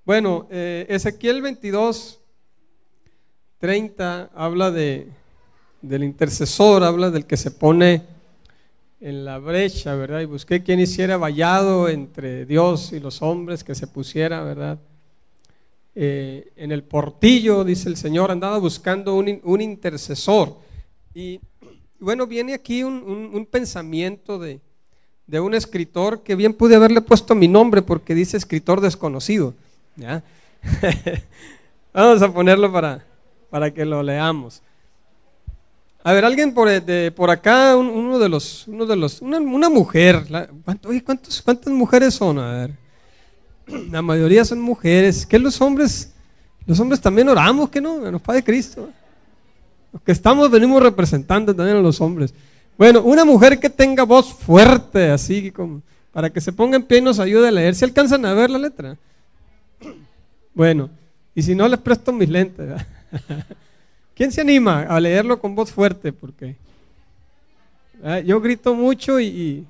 Bueno, Ezequiel 22:30 habla del intercesor, habla del que se pone en la brecha, ¿verdad? Y busqué quien hiciera vallado entre Dios y los hombres, que se pusiera, ¿verdad? En el portillo, dice el Señor, andaba buscando un intercesor. Y bueno, viene aquí un pensamiento de un escritor que bien pude haberle puesto mi nombre porque dice escritor desconocido, ¿ya? Vamos a ponerlo para que lo leamos. A ver, alguien por acá, una mujer, ¿cuántas mujeres son? A ver, la mayoría son mujeres. ¿Qué los hombres también oramos, que no? Los Padre Cristo. Los que venimos representando también a los hombres. Bueno, una mujer que tenga voz fuerte, así como para que se ponga en pie y nos ayude a leer. ¿Si alcanzan a ver la letra? Bueno, y si no les presto mis lentes, ¿verdad? ¿Quién se anima a leerlo con voz fuerte? Porque yo grito mucho y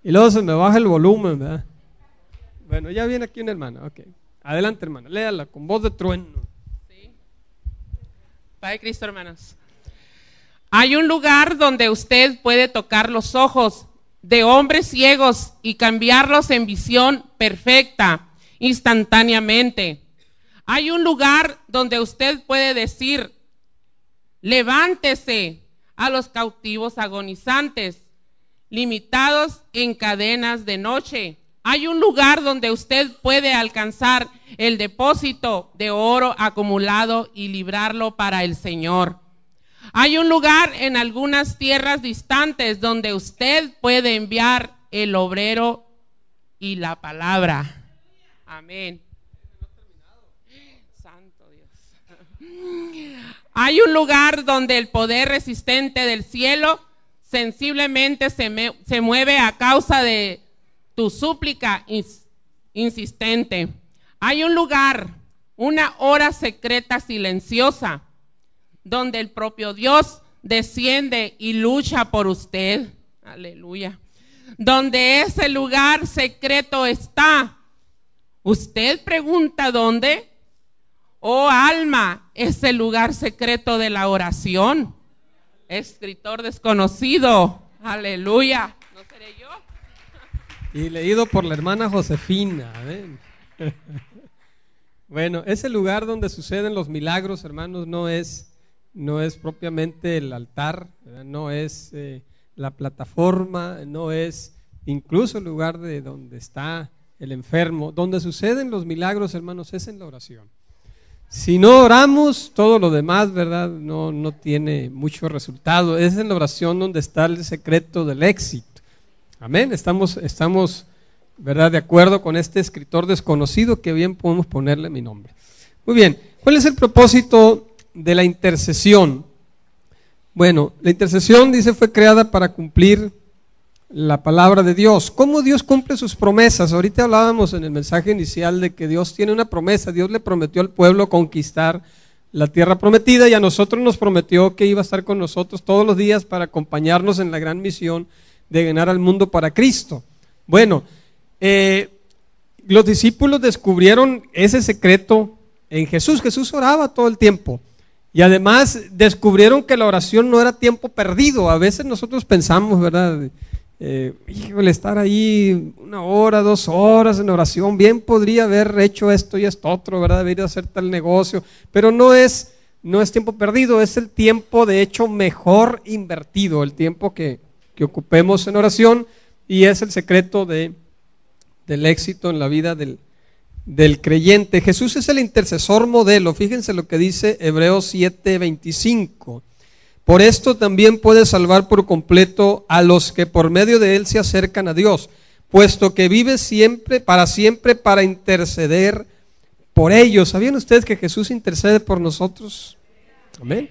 luego se me baja el volumen, ¿verdad? Bueno, ya viene aquí una hermana, ok. Adelante, hermana, léala con voz de trueno. Sí. Padre Cristo, hermanos. Hay un lugar donde usted puede tocar los ojos de hombres ciegos y cambiarlos en visión perfecta, instantáneamente. Hay un lugar donde usted puede decir: levántese a los cautivos agonizantes, limitados en cadenas de noche. Hay un lugar donde usted puede alcanzar el depósito de oro acumulado y librarlo para el Señor. Hay un lugar en algunas tierras distantes donde usted puede enviar el obrero y la palabra. Amén. Santo Dios. Hay un lugar donde el poder resistente del cielo sensiblemente se mueve a causa de tu súplica insistente. Hay un lugar, una hora secreta silenciosa, donde el propio Dios desciende y lucha por usted. Aleluya. Donde ese lugar secreto está. Usted pregunta dónde. Oh alma, es el lugar secreto de la oración. Escritor desconocido. Aleluya. ¿No seré yo? Y leído por la hermana Josefina. Amén. Bueno, ese lugar donde suceden los milagros, hermanos, no es propiamente el altar, ¿verdad? No es la plataforma, no es incluso el lugar de donde está el enfermo. Donde suceden los milagros, hermanos, es en la oración. Si no oramos, todo lo demás, ¿verdad? No tiene mucho resultado. Es en la oración donde está el secreto del éxito. Amén. Estamos, ¿verdad?, de acuerdo con este escritor desconocido, que bien podemos ponerle mi nombre. Muy bien. ¿Cuál es el propósito de la intercesión? Bueno, la intercesión, dice, fue creada para cumplir la palabra de Dios. ¿Cómo Dios cumple sus promesas? Ahorita hablábamos en el mensaje inicial de que Dios tiene una promesa. Dios le prometió al pueblo conquistar la tierra prometida, y a nosotros nos prometió que iba a estar con nosotros todos los días para acompañarnos en la gran misión de ganar al mundo para Cristo. Bueno, los discípulos descubrieron ese secreto en Jesús. Jesús oraba todo el tiempo. Y además descubrieron que la oración no era tiempo perdido. A veces nosotros pensamos, ¿verdad? Híjole, estar ahí 1 hora, 2 horas en oración, bien podría haber hecho esto y esto otro, ¿verdad? Debería hacer tal negocio. Pero no es tiempo perdido, es el tiempo de hecho mejor invertido, el tiempo que ocupemos en oración, y es el secreto del éxito en la vida del creyente. Jesús es el intercesor modelo. Fíjense lo que dice Hebreos 7:25. Por esto también puede salvar por completo a los que por medio de él se acercan a Dios, puesto que vive para interceder por ellos. ¿Sabían ustedes que Jesús intercede por nosotros? Amén.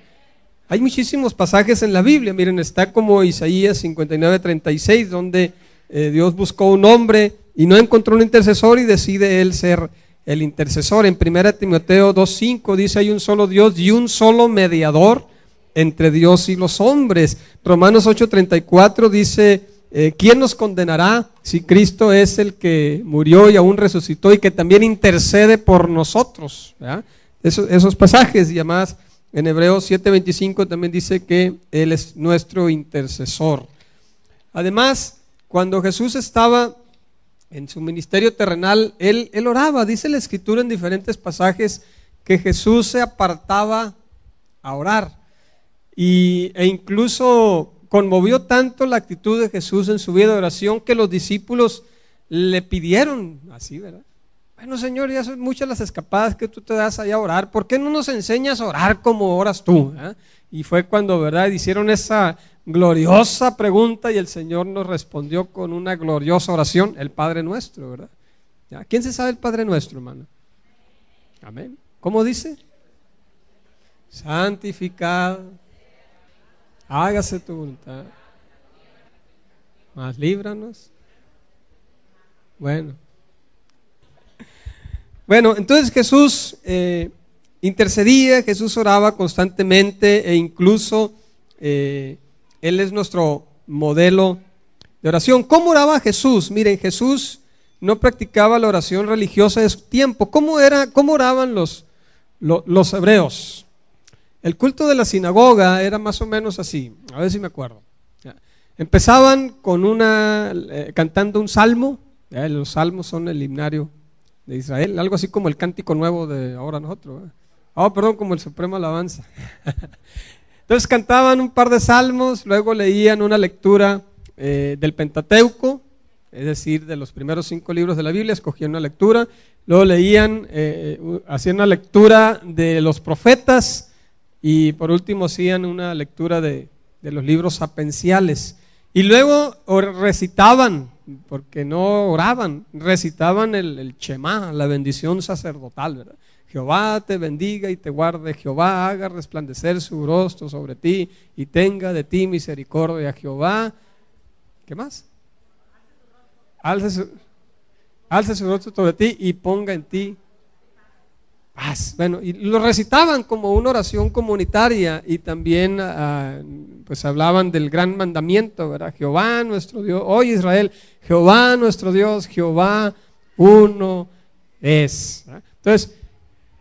Hay muchísimos pasajes en la Biblia. Miren, está como Isaías 59:36, donde Dios buscó un hombre y no encontró un intercesor, y decide él ser el intercesor. En 1 Timoteo 2:5 dice: hay un solo Dios y un solo mediador entre Dios y los hombres. Romanos 8:34 dice: ¿quién nos condenará si Cristo es el que murió y aún resucitó y que también intercede por nosotros? ¿Verdad? Esos pasajes, y además en Hebreos 7:25 también dice que Él es nuestro intercesor. Además, cuando Jesús estaba en su ministerio terrenal, Él oraba. Dice la Escritura en diferentes pasajes que Jesús se apartaba a orar. E incluso conmovió tanto la actitud de Jesús en su vida de oración que los discípulos le pidieron así, ¿verdad? Bueno, Señor, ya son muchas las escapadas que tú te das allá a orar, ¿por qué no nos enseñas a orar como oras tú? Y fue cuando, ¿verdad?, hicieron esa gloriosa pregunta y el Señor nos respondió con una gloriosa oración, el Padre Nuestro, ¿verdad? ¿Ya? ¿Quién se sabe el Padre Nuestro, hermano? Amén. ¿Cómo dice? Santificado, hágase tu voluntad, mas líbranos. Bueno, entonces Jesús intercedía, Jesús oraba constantemente e incluso Él es nuestro modelo de oración. ¿Cómo oraba Jesús? Miren, Jesús no practicaba la oración religiosa de su tiempo. ¿Cómo oraban los hebreos? El culto de la sinagoga era más o menos así, a ver si me acuerdo. Empezaban con cantando un salmo. Los salmos son el himnario de Israel, algo así como el cántico nuevo de ahora nosotros. Perdón, como el supremo alabanza. Entonces cantaban un par de salmos, luego leían una lectura del Pentateuco, es decir, de los primeros 5 libros de la Biblia, escogían una lectura, luego leían, hacían una lectura de los profetas y por último hacían una lectura de los libros sapenciales. Y luego recitaban, porque no oraban, recitaban el Shema, la bendición sacerdotal, ¿verdad? Jehová te bendiga y te guarde, Jehová haga resplandecer su rostro sobre ti y tenga de ti misericordia, Jehová. ¿Qué más? Alce su rostro sobre ti y ponga en ti paz. Bueno, y lo recitaban como una oración comunitaria y también pues hablaban del gran mandamiento, ¿verdad? Jehová nuestro Dios, oye Israel, Jehová nuestro Dios, Jehová uno es. ¿Verdad? Entonces,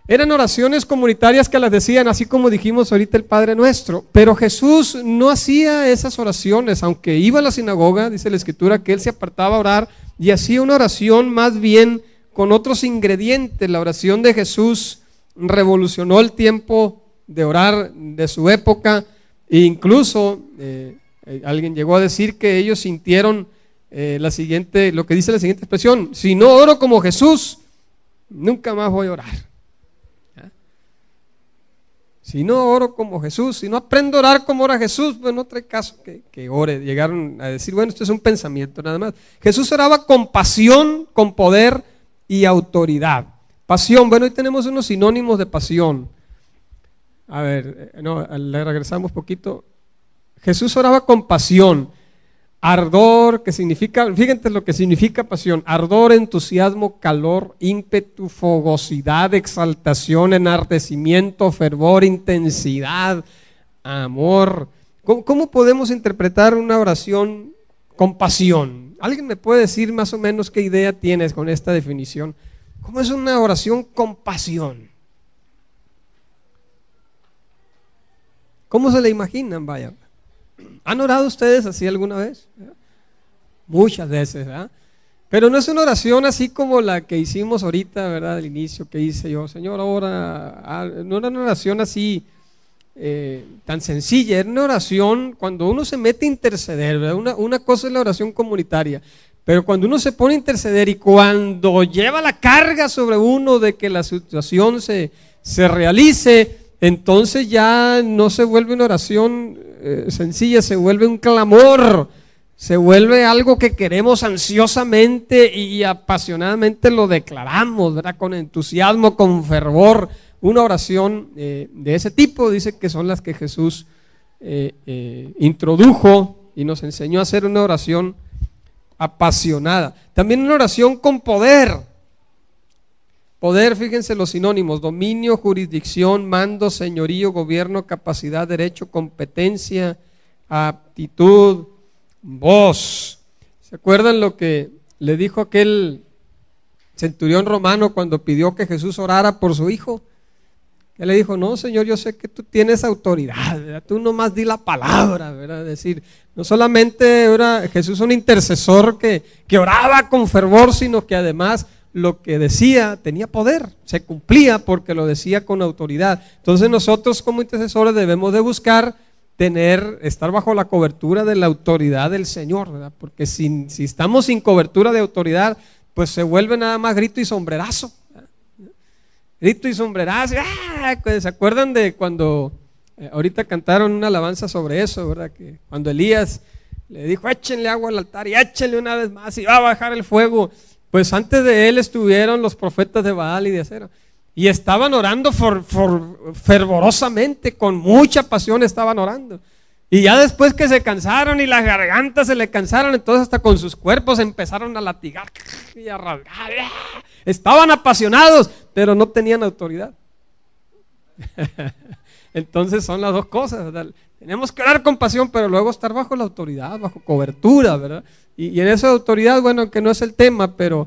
eran oraciones comunitarias que las decían así como dijimos ahorita el Padre Nuestro, pero Jesús no hacía esas oraciones, aunque iba a la sinagoga, dice la Escritura que Él se apartaba a orar y hacía una oración más bien con otros ingredientes. La oración de Jesús revolucionó el tiempo de orar de su época e incluso alguien llegó a decir que ellos sintieron lo que dice la siguiente expresión: si no oro como Jesús, nunca más voy a orar. Si no oro como Jesús, si no aprendo a orar como ora Jesús, pues no trae caso que ore. Llegaron a decir, bueno, esto es un pensamiento nada más. Jesús oraba con pasión, con poder y autoridad. Pasión, bueno, hoy tenemos unos sinónimos de pasión. A ver, le regresamos poquito. Jesús oraba con pasión, ardor, que significa, fíjense lo que significa pasión: ardor, entusiasmo, calor, ímpetu, fogosidad, exaltación, enardecimiento, fervor, intensidad, amor. ¿Cómo podemos interpretar una oración con pasión? ¿Alguien me puede decir más o menos qué idea tienes con esta definición? ¿Cómo es una oración con pasión? ¿Cómo se la imaginan? Vaya. ¿Han orado ustedes así alguna vez? Muchas veces, ¿verdad? Pero no es una oración así como la que hicimos ahorita, ¿verdad? Al inicio que hice yo, Señor, ora. No era una oración así tan sencilla, era una oración cuando uno se mete a interceder, ¿verdad? Una cosa es la oración comunitaria, pero cuando uno se pone a interceder y cuando lleva la carga sobre uno de que la situación se realice, entonces ya no se vuelve una oración sencilla, se vuelve un clamor, se vuelve algo que queremos ansiosamente y apasionadamente lo declaramos, ¿verdad? Con entusiasmo, con fervor. Una oración de ese tipo dice que son las que Jesús introdujo y nos enseñó a hacer una oración apasionada. También una oración con poder. Poder, fíjense los sinónimos: dominio, jurisdicción, mando, señorío, gobierno, capacidad, derecho, competencia, aptitud, voz. ¿Se acuerdan lo que le dijo aquel centurión romano cuando pidió que Jesús orara por su hijo? Él le dijo, no, Señor, yo sé que tú tienes autoridad, ¿verdad? Tú nomás di la palabra, ¿verdad? Es decir, no solamente era Jesús un intercesor que oraba con fervor, sino que además lo que decía tenía poder, se cumplía porque lo decía con autoridad. Entonces nosotros como intercesores debemos de buscar estar bajo la cobertura de la autoridad del Señor, ¿verdad? Porque si estamos sin cobertura de autoridad, pues se vuelve nada más grito y sombrerazo. Grito y sombrerazo. ¡Ah! ¿Se acuerdan de cuando ahorita cantaron una alabanza sobre eso, verdad? Que cuando Elías le dijo, échenle agua al altar y échenle una vez más y va a bajar el fuego. Pues antes de él estuvieron los profetas de Baal y de Acera. Y estaban orando fervorosamente, con mucha pasión estaban orando. Y ya después que se cansaron y las gargantas se le cansaron, entonces hasta con sus cuerpos empezaron a latigar y a rasgar. Estaban apasionados, pero no tenían autoridad. Entonces son las dos cosas, ¿verdad? Tenemos que orar con pasión, pero luego estar bajo la autoridad, bajo cobertura, ¿verdad? Y en esa autoridad, bueno, que no es el tema, pero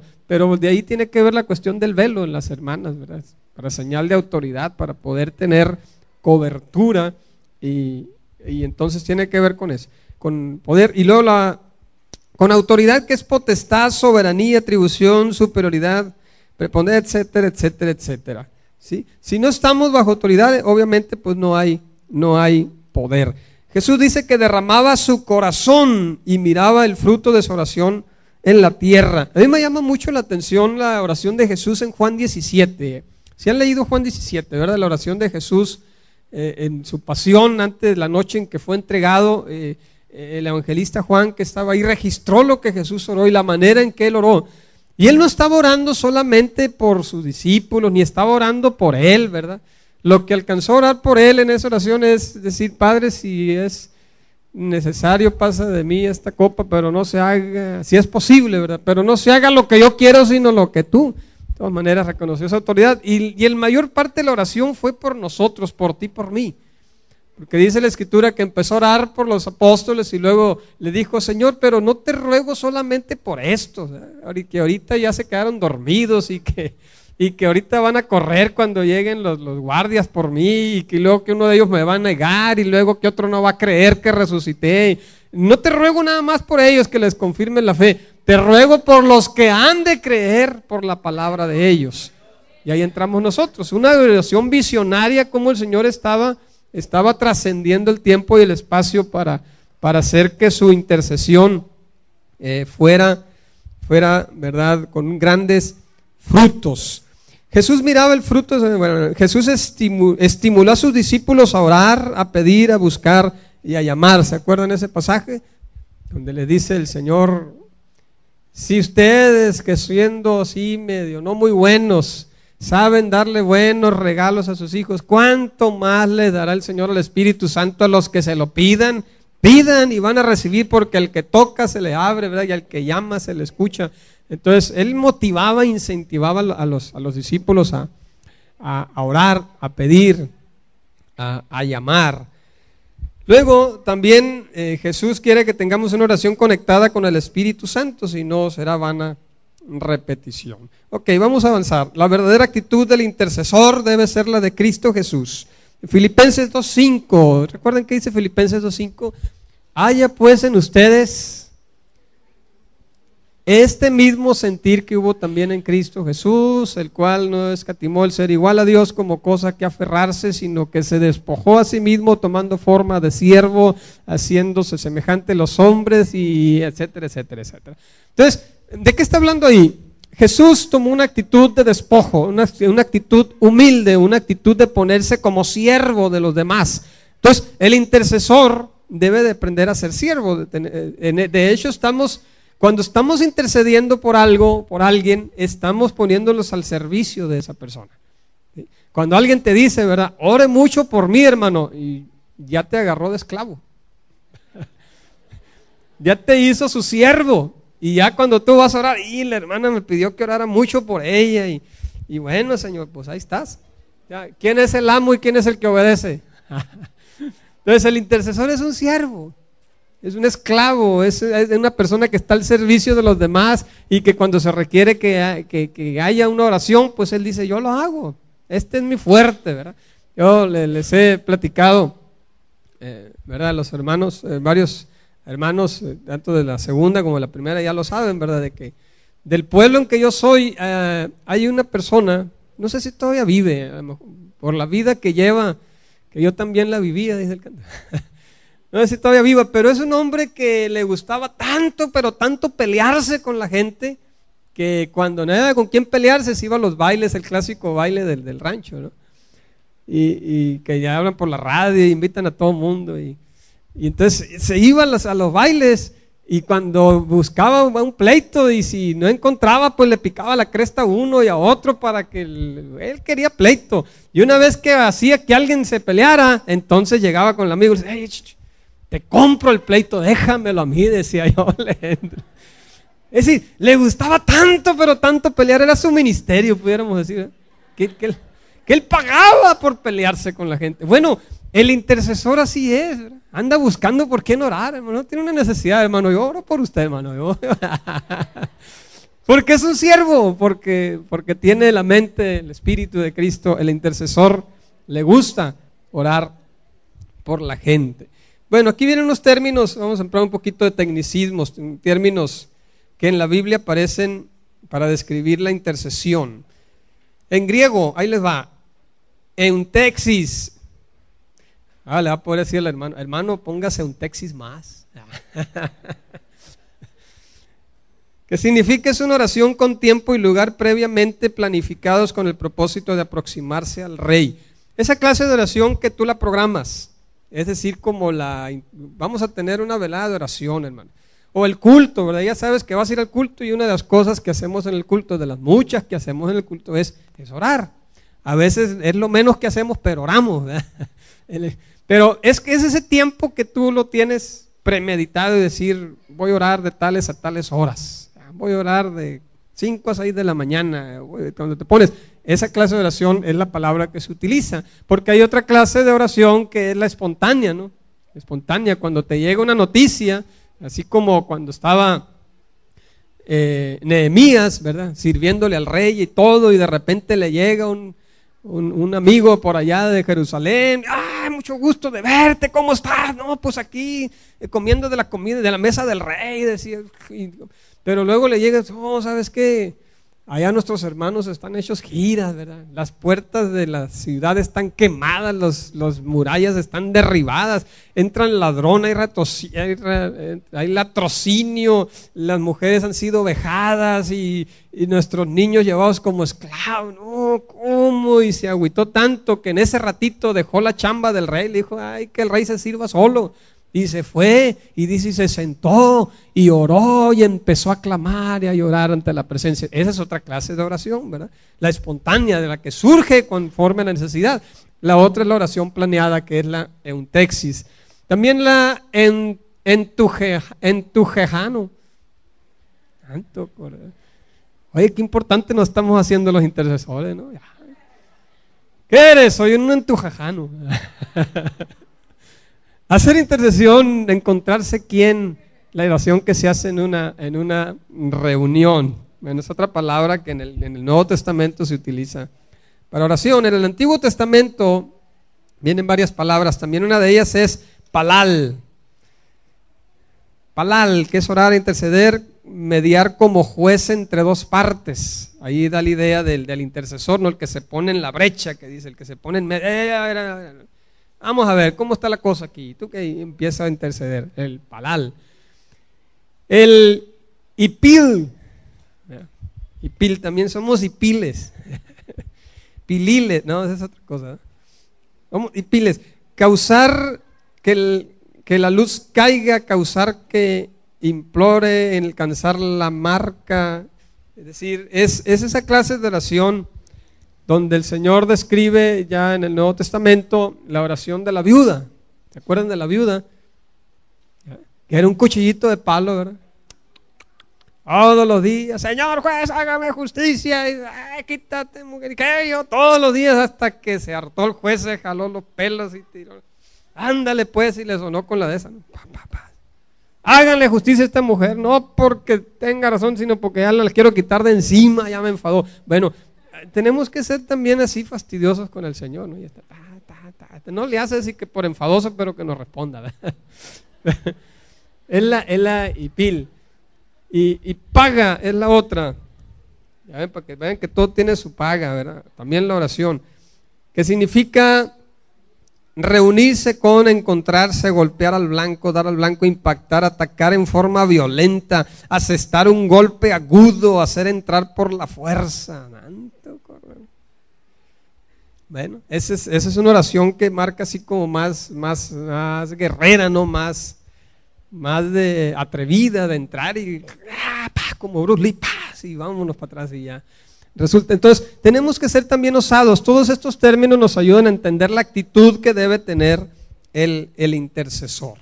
de ahí tiene que ver la cuestión del velo en las hermanas, ¿verdad? Para señal de autoridad, para poder tener cobertura y entonces tiene que ver con eso, con poder. Y luego con autoridad, que es potestad, soberanía, atribución, superioridad, preponer, etcétera, etcétera, etcétera. ¿Sí? Si no estamos bajo autoridad, obviamente pues no hay poder. Jesús dice que derramaba su corazón y miraba el fruto de su oración en la tierra. A mí me llama mucho la atención la oración de Jesús en Juan 17. Si han leído Juan 17, ¿verdad? La oración de Jesús en su pasión, antes de la noche en que fue entregado, el evangelista Juan, que estaba ahí, registró lo que Jesús oró y la manera en que él oró. Y él no estaba orando solamente por sus discípulos, ni estaba orando por él, ¿verdad? Lo que alcanzó a orar por él en esa oración es decir, Padre, si es necesario, pasa de mí esta copa, pero no se haga, si es posible, ¿verdad? Pero no se haga lo que yo quiero, sino lo que tú. De todas maneras reconoció esa autoridad y el mayor parte de la oración fue por nosotros, por ti, por mí. Porque dice la Escritura que empezó a orar por los apóstoles y luego le dijo, Señor, pero no te ruego solamente por esto, que ahorita ya se quedaron dormidos y que ahorita van a correr cuando lleguen los guardias por mí y que luego que uno de ellos me va a negar y luego que otro no va a creer que resucité. No te ruego nada más por ellos que les confirmen la fe, te ruego por los que han de creer por la palabra de ellos. Y ahí entramos nosotros, una oración visionaria, como el Señor estaba trascendiendo el tiempo y el espacio para hacer que su intercesión fuera, ¿verdad?, con grandes frutos. Jesús miraba el fruto, bueno, Jesús estimuló a sus discípulos a orar, a pedir, a buscar y a llamar. ¿Se acuerdan ese pasaje? Donde le dice el Señor, si ustedes que siendo así medio no muy buenos, saben darle buenos regalos a sus hijos, ¿cuánto más les dará el Señor al Espíritu Santo a los que se lo pidan? Pidan y van a recibir, porque el que toca se le abre, ¿verdad? Y al que llama se le escucha. Entonces él motivaba, incentivaba a los discípulos a orar, a pedir, a llamar. Luego también Jesús quiere que tengamos una oración conectada con el Espíritu Santo, si no será vana repetición. Ok, vamos a avanzar. La verdadera actitud del intercesor debe ser la de Cristo Jesús. Filipenses 2:5, ¿recuerdan qué dice Filipenses 2:5? Haya pues en ustedes este mismo sentir que hubo también en Cristo Jesús, el cual no escatimó el ser igual a Dios como cosa que aferrarse, sino que se despojó a sí mismo tomando forma de siervo, haciéndose semejante a los hombres y etcétera, etcétera, etcétera. Entonces, ¿de qué está hablando ahí? Jesús tomó una actitud de despojo, una actitud humilde, una actitud de ponerse como siervo de los demás. Entonces, el intercesor debe de aprender a ser siervo. De hecho, cuando estamos intercediendo por algo, por alguien, estamos poniéndolos al servicio de esa persona. ¿Sí? Cuando alguien te dice, ¿verdad?, ore mucho por mí, hermano, y ya te agarró de esclavo. Ya te hizo su siervo. Y ya cuando tú vas a orar, y la hermana me pidió que orara mucho por ella, y bueno, Señor, pues ahí estás. Ya, ¿quién es el amo y quién es el que obedece? Entonces el intercesor es un siervo. es un esclavo, es una persona que está al servicio de los demás y que cuando se requiere que haya una oración, pues él dice, yo lo hago, este es mi fuerte, ¿verdad? Yo les he platicado, ¿verdad? Los hermanos, varios hermanos, tanto de la segunda como de la primera ya lo saben, ¿verdad? De que del pueblo en que yo soy, hay una persona, no sé si todavía vive, a lo mejor, por la vida que lleva, que yo también la vivía, dice el cantor. No sé si todavía viva, pero es un hombre que le gustaba tanto, pero tanto pelearse con la gente, que cuando no había con quién pelearse, se iba a los bailes, el clásico baile del rancho, ¿no? Y que ya hablan por la radio, invitan a todo el mundo, y entonces se iba a los bailes, y cuando buscaba un pleito, y si no encontraba, pues le picaba la cresta a uno y a otro para que él quería pleito. Y una vez que hacía que alguien se peleara, entonces llegaba con el amigo y decía, hey, te compro el pleito, déjamelo a mí, decía yo. Es decir, le gustaba tanto, pero tanto pelear, era su ministerio, pudiéramos decir, ¿eh? que él pagaba por pelearse con la gente. Bueno, el intercesor así es, ¿verdad? Anda buscando por quién orar, hermano. No tiene una necesidad, hermano. Yo oro por usted, hermano. Porque es un siervo, porque tiene la mente, el espíritu de Cristo. El intercesor le gusta orar por la gente. Bueno, aquí vienen unos términos, vamos a emplear un poquito de tecnicismos, términos que en la Biblia aparecen para describir la intercesión. En griego, ahí les va, eutexis. Le va a poder decir al hermano, hermano, póngase un texis más. Que significa es una oración con tiempo y lugar previamente planificados con el propósito de aproximarse al rey. Esa clase de oración que tú la programas, es decir, vamos a tener una velada de oración, hermano. O el culto, ¿verdad? Ya sabes que vas a ir al culto y una de las cosas que hacemos en el culto, de las muchas que hacemos en el culto, es orar. A veces es lo menos que hacemos, pero oramos, ¿verdad? Pero es que es ese tiempo que tú lo tienes premeditado y decir, voy a orar de tales a tales horas, voy a orar de 5 a 6 de la mañana, cuando te pones, esa clase de oración es la palabra que se utiliza, porque hay otra clase de oración que es la espontánea, ¿no? Espontánea, cuando te llega una noticia, así como cuando estaba Nehemías, ¿verdad? Sirviéndole al rey y todo, y de repente le llega un amigo por allá de Jerusalén, mucho gusto de verte, ¿cómo estás? No, pues aquí comiendo de la comida, de la mesa del rey, decía, pero luego le llega, ¿sabes qué? Allá nuestros hermanos están hechos giras, ¿verdad? Las puertas de la ciudad están quemadas, las murallas están derribadas, entran ladrones, hay latrocinio, las mujeres han sido vejadas y nuestros niños llevados como esclavos. No, ¿cómo? Y se agüitó tanto que en ese ratito dejó la chamba del rey, le dijo, que el rey se sirva solo. Y se fue, y dice, y se sentó, y oró, y empezó a clamar y a llorar ante la presencia. Esa es otra clase de oración, ¿verdad? La espontánea, de la que surge conforme a la necesidad. La otra es la oración planeada, que es la eutexis. También la entujejano. Oye, qué importante nos estamos haciendo los intercesores, ¿no? ¿Qué eres? Soy un entujejano. Hacer intercesión, encontrarse la oración que se hace en una reunión. Bueno, es otra palabra que en el Nuevo Testamento se utiliza para oración. En el Antiguo Testamento vienen varias palabras, también una de ellas es palal. Palal, que es orar, interceder, mediar como juez entre dos partes. Ahí da la idea del intercesor, no el que se pone en la brecha, que dice, el que se pone en medio. Vamos a ver, ¿cómo está la cosa aquí? Tú que empiezas a interceder, el palal. El hipil. Hipil, también somos hipiles. Pililes, no, esa es otra cosa. Somos hipiles. Causar que la luz caiga, causar que implore en alcanzar la marca. Es decir, es esa clase de oración donde el Señor describe ya en el Nuevo Testamento la oración de la viuda. ¿Se acuerdan de la viuda? Que era un cuchillito de palo, ¿verdad? Todos los días, Señor juez, hágame justicia, y, quítate, mujer, ¿qué yo? Todos los días, hasta que se hartó el juez, se jaló los pelos y tiró. Ándale pues, y le sonó con la de esa, ¿no? Háganle justicia a esta mujer, no porque tenga razón, sino porque ya la quiero quitar de encima, ya me enfadó. Bueno, tenemos que ser también así fastidiosos con el Señor, ¿no? Y está, no le hace así que por enfadoso, pero que nos responda. Es la hipil. Y paga es la otra. Ya ven, para que vean que todo tiene su paga, ¿verdad? También la oración, que significa reunirse con, encontrarse, golpear al blanco, dar al blanco, impactar, atacar en forma violenta, asestar un golpe agudo, hacer entrar por la fuerza. Bueno, esa es una oración que marca así como más guerrera, ¿no? Más de atrevida, de entrar y como Bruce Lee, y vámonos para atrás y ya. Resulta, entonces, tenemos que ser también osados. Todos estos términos nos ayudan a entender la actitud que debe tener el intercesor.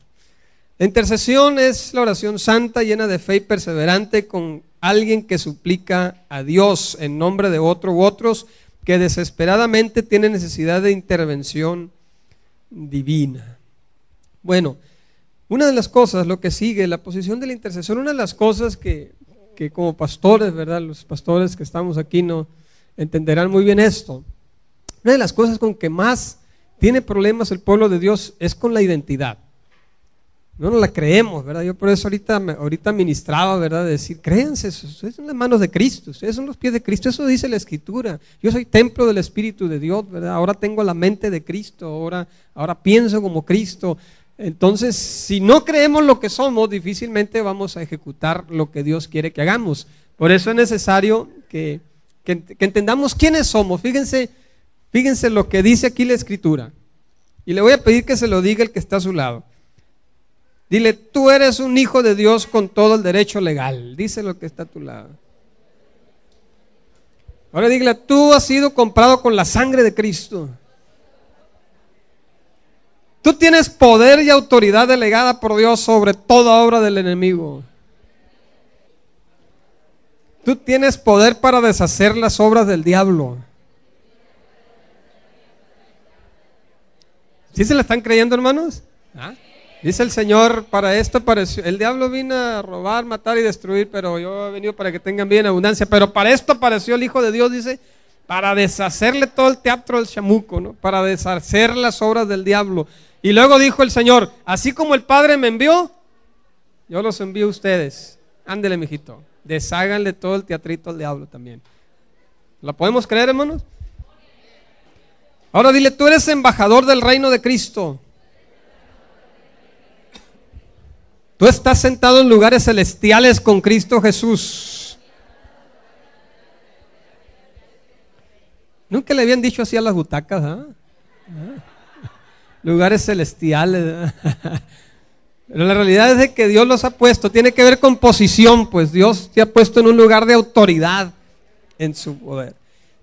La intercesión es la oración santa, llena de fe y perseverante, con alguien que suplica a Dios en nombre de otro u otros que desesperadamente tienen necesidad de intervención divina. Bueno, una de las cosas, lo que sigue, la posición del intercesor, una de las cosas que como pastores, ¿verdad? Los pastores que estamos aquí no entenderán muy bien esto. Una de las cosas con que más tiene problemas el pueblo de Dios es con la identidad. No nos la creemos, ¿verdad? Yo por eso ahorita ministraba, ¿verdad? De decir, créanse, ustedes son las manos de Cristo, ustedes son los pies de Cristo, eso dice la Escritura. Yo soy templo del Espíritu de Dios, ¿verdad? Ahora tengo la mente de Cristo, ahora pienso como Cristo. Entonces, si no creemos lo que somos, difícilmente vamos a ejecutar lo que Dios quiere que hagamos. Por eso es necesario que entendamos quiénes somos. Fíjense lo que dice aquí la Escritura. Y le voy a pedir que se lo diga el que está a su lado. Dile, tú eres un hijo de Dios con todo el derecho legal. Dice lo que está a tu lado. Ahora dígale, tú has sido comprado con la sangre de Cristo. Tú tienes poder y autoridad delegada por Dios sobre toda obra del enemigo. Tú tienes poder para deshacer las obras del diablo. ¿Sí se la están creyendo, hermanos? ¿Ah? Dice el Señor, para esto apareció, el diablo vino a robar, matar y destruir, pero yo he venido para que tengan vida en abundancia. Pero para esto apareció el Hijo de Dios, dice, para deshacerle todo el teatro del chamuco, ¿no? Para deshacer las obras del diablo. Y luego dijo el Señor, así como el Padre me envió, yo los envío a ustedes. Ándele, mijito, desháganle todo el teatrito al diablo también. ¿La podemos creer, hermanos? Ahora dile, tú eres embajador del reino de Cristo. Tú estás sentado en lugares celestiales con Cristo Jesús. Nunca le habían dicho así a las butacas, ¿ah? Lugares celestiales. Pero la realidad es de que Dios los ha puesto, tiene que ver con posición, pues Dios te ha puesto en un lugar de autoridad en su poder.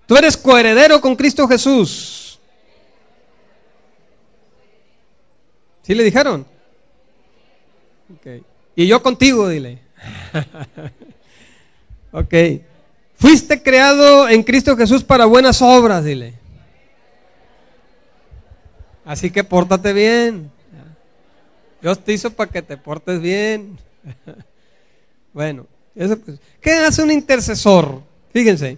Tú eres coheredero con Cristo Jesús. ¿Sí le dijeron? Okay. Y yo contigo, dile. Ok. Fuiste creado en Cristo Jesús para buenas obras, dile. Así que pórtate bien. Dios te hizo para que te portes bien. Bueno, eso pues. ¿Qué hace un intercesor? Fíjense.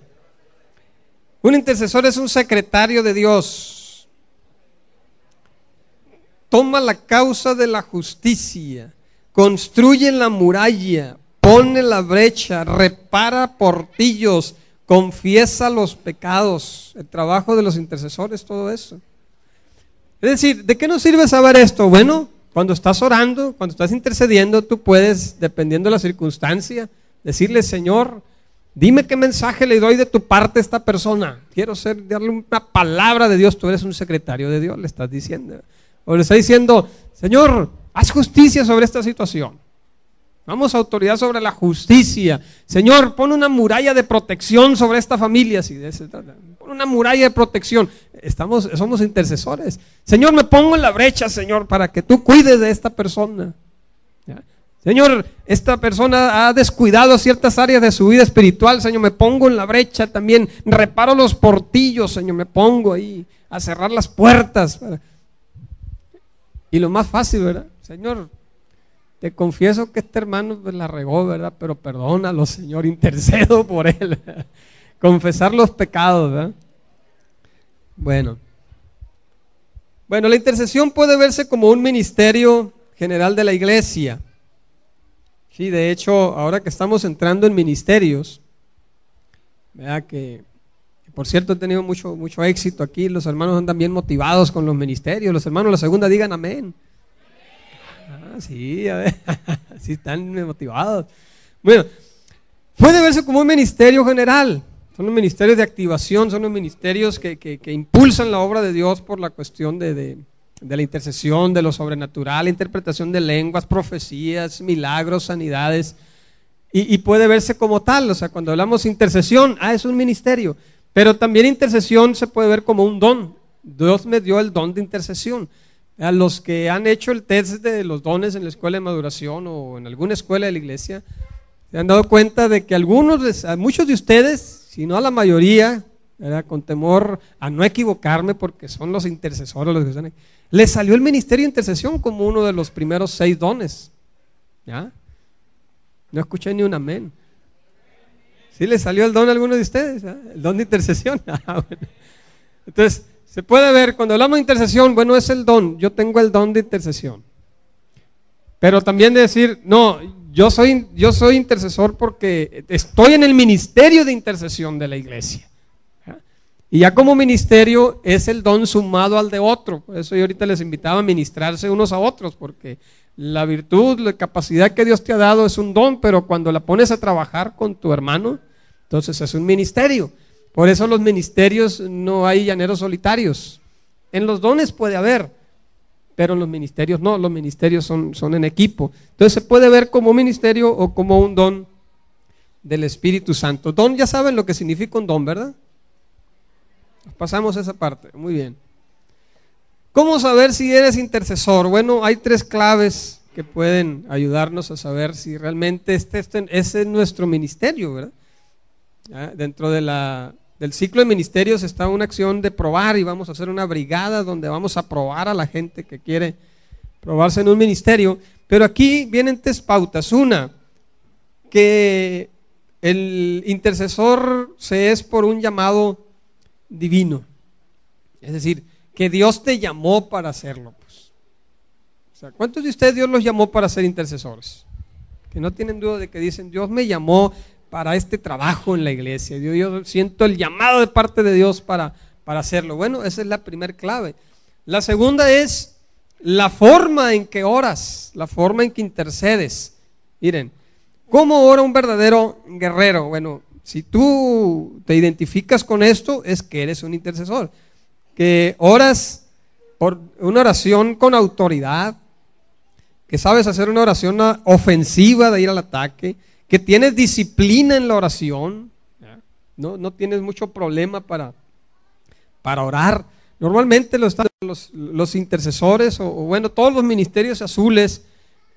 Un intercesor es un secretario de Dios. Toma la causa de la justicia, construye la muralla, pone la brecha, repara portillos, confiesa los pecados. El trabajo de los intercesores, todo eso. Es decir, ¿de qué nos sirve saber esto? Bueno, cuando estás orando, cuando estás intercediendo, tú puedes, dependiendo de la circunstancia, decirle, Señor, dime qué mensaje le doy de tu parte a esta persona. Quiero darle una palabra de Dios. Tú eres un secretario de Dios, le estás diciendo. O le estás diciendo, Señor, haz justicia sobre esta situación. Vamos a autoridad sobre la justicia. Señor, pon una muralla de protección sobre esta familia. Si de eso se trata. Pon una muralla de protección. Somos intercesores. Señor, me pongo en la brecha, Señor, para que tú cuides de esta persona. ¿Ya? Señor, esta persona ha descuidado ciertas áreas de su vida espiritual. Señor, me pongo en la brecha también. Reparo los portillos, Señor, me pongo ahí a cerrar las puertas. Y lo más fácil, ¿verdad? Señor, te confieso que este hermano pues, la regó, ¿verdad? Pero perdónalo, Señor, intercedo por él. Confesar los pecados, ¿verdad? Bueno, la intercesión puede verse como un ministerio general de la iglesia. Sí, de hecho, ahora que estamos entrando en ministerios, ¿verdad? Que por cierto he tenido mucho éxito aquí, los hermanos andan bien motivados con los ministerios, los hermanos la segunda digan amén. Sí, a ver, sí están motivados. Bueno, puede verse como un ministerio general, son los ministerios de activación, son los ministerios que impulsan la obra de Dios por la cuestión de la intercesión, de lo sobrenatural, interpretación de lenguas, profecías, milagros, sanidades, y puede verse como tal, o sea, cuando hablamos de intercesión, es un ministerio, pero también intercesión se puede ver como un don. Dios me dio el don de intercesión. A los que han hecho el test de los dones en la escuela de maduración o en alguna escuela de la iglesia, se han dado cuenta de que a muchos de ustedes, si no a la mayoría, ¿verdad? Con temor a no equivocarme porque son los intercesores los que están ahí, les salió el ministerio de intercesión como uno de los primeros 6 dones. ¿Ya? No escuché ni un amén. ¿Sí les salió el don a alguno de ustedes? El don de intercesión. Bueno. Entonces, se puede ver, cuando hablamos de intercesión, bueno, es el don, yo tengo el don de intercesión. Pero también de decir, no, yo soy intercesor porque estoy en el ministerio de intercesión de la iglesia. Y ya como ministerio es el don sumado al de otro. Por eso yo ahorita les invitaba a ministrarse unos a otros, porque la virtud, la capacidad que Dios te ha dado es un don, pero cuando la pones a trabajar con tu hermano, entonces es un ministerio. Por eso los ministerios no hay llaneros solitarios. En los dones puede haber, pero en los ministerios no, los ministerios son en equipo. Entonces se puede ver como un ministerio o como un don del Espíritu Santo. Don, ya saben lo que significa un don, ¿verdad? Pasamos esa parte, muy bien. ¿Cómo saber si eres intercesor? Bueno, hay 3 claves que pueden ayudarnos a saber si realmente ese es nuestro ministerio, ¿verdad? Dentro del ciclo de ministerios está una acción de probar y vamos a hacer una brigada donde vamos a probar a la gente que quiere probarse en un ministerio. Pero aquí vienen 3 pautas. Una, que el intercesor se es por un llamado divino. Es decir, que Dios te llamó para hacerlo. Pues. O sea, ¿cuántos de ustedes Dios los llamó para ser intercesores? Que no tienen duda de que dicen, Dios me llamó para este trabajo en la iglesia. Yo siento el llamado de parte de Dios para hacerlo. Bueno, esa es la primera clave. La segunda es la forma en que oras, la forma en que intercedes. Miren, ¿cómo ora un verdadero guerrero? Bueno, si tú te identificas con esto, es que eres un intercesor. Que oras por una oración con autoridad, que sabes hacer una oración ofensiva de ir al ataque, que tienes disciplina en la oración, no tienes mucho problema para orar. Normalmente los intercesores, o bueno, todos los ministerios azules,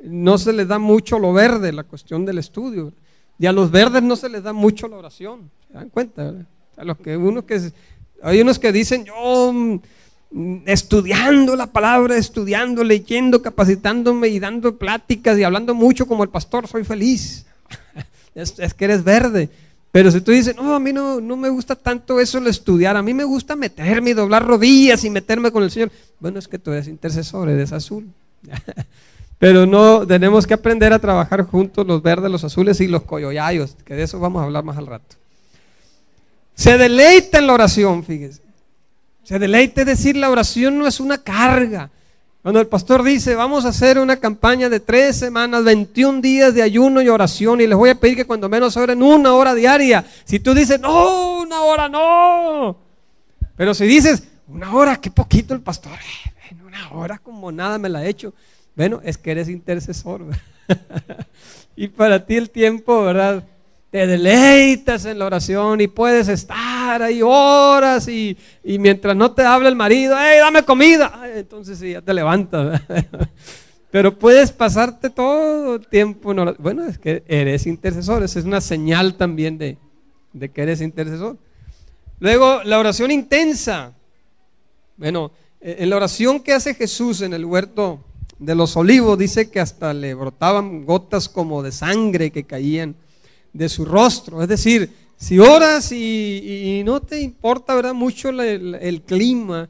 no se les da mucho lo verde, la cuestión del estudio. Y a los verdes no se les da mucho la oración. ¿Se dan cuenta? ¿Verdad? Hay unos que dicen, yo estudiando la palabra, estudiando, leyendo, capacitándome y dando pláticas y hablando mucho como el pastor, soy feliz. Es que eres verde. Pero si tú dices, no, a mí no me gusta tanto eso el estudiar, a mí me gusta meterme y doblar rodillas y meterme con el Señor. Bueno, es que tú eres intercesor, eres azul. Pero no, tenemos que aprender a trabajar juntos los verdes, los azules y los coyoyayos, que de eso vamos a hablar más al rato. Se deleita en la oración, fíjese. Se deleita, es decir, la oración no es una carga. Cuando el pastor dice, vamos a hacer una campaña de 3 semanas, 21 días de ayuno y oración, y les voy a pedir que cuando menos oren 1 hora diaria. Si tú dices, no, 1 hora no. Pero si dices, 1 hora, qué poquito el pastor. 1 hora como nada me la he hecho. Bueno, es que eres intercesor. Y para ti el tiempo, ¿verdad? Te deleitas en la oración y puedes estar ahí horas y mientras no te habla el marido, ¡hey, dame comida! Entonces sí, ya te levantas. Pero puedes pasarte todo el tiempo en oración. Bueno, es que eres intercesor, esa es una señal también de que eres intercesor. Luego, la oración intensa. Bueno, en la oración que hace Jesús en el huerto de los Olivos, dice que hasta le brotaban gotas como de sangre que caían de su rostro. Es decir, si oras y no te importa, ¿verdad?, mucho el clima,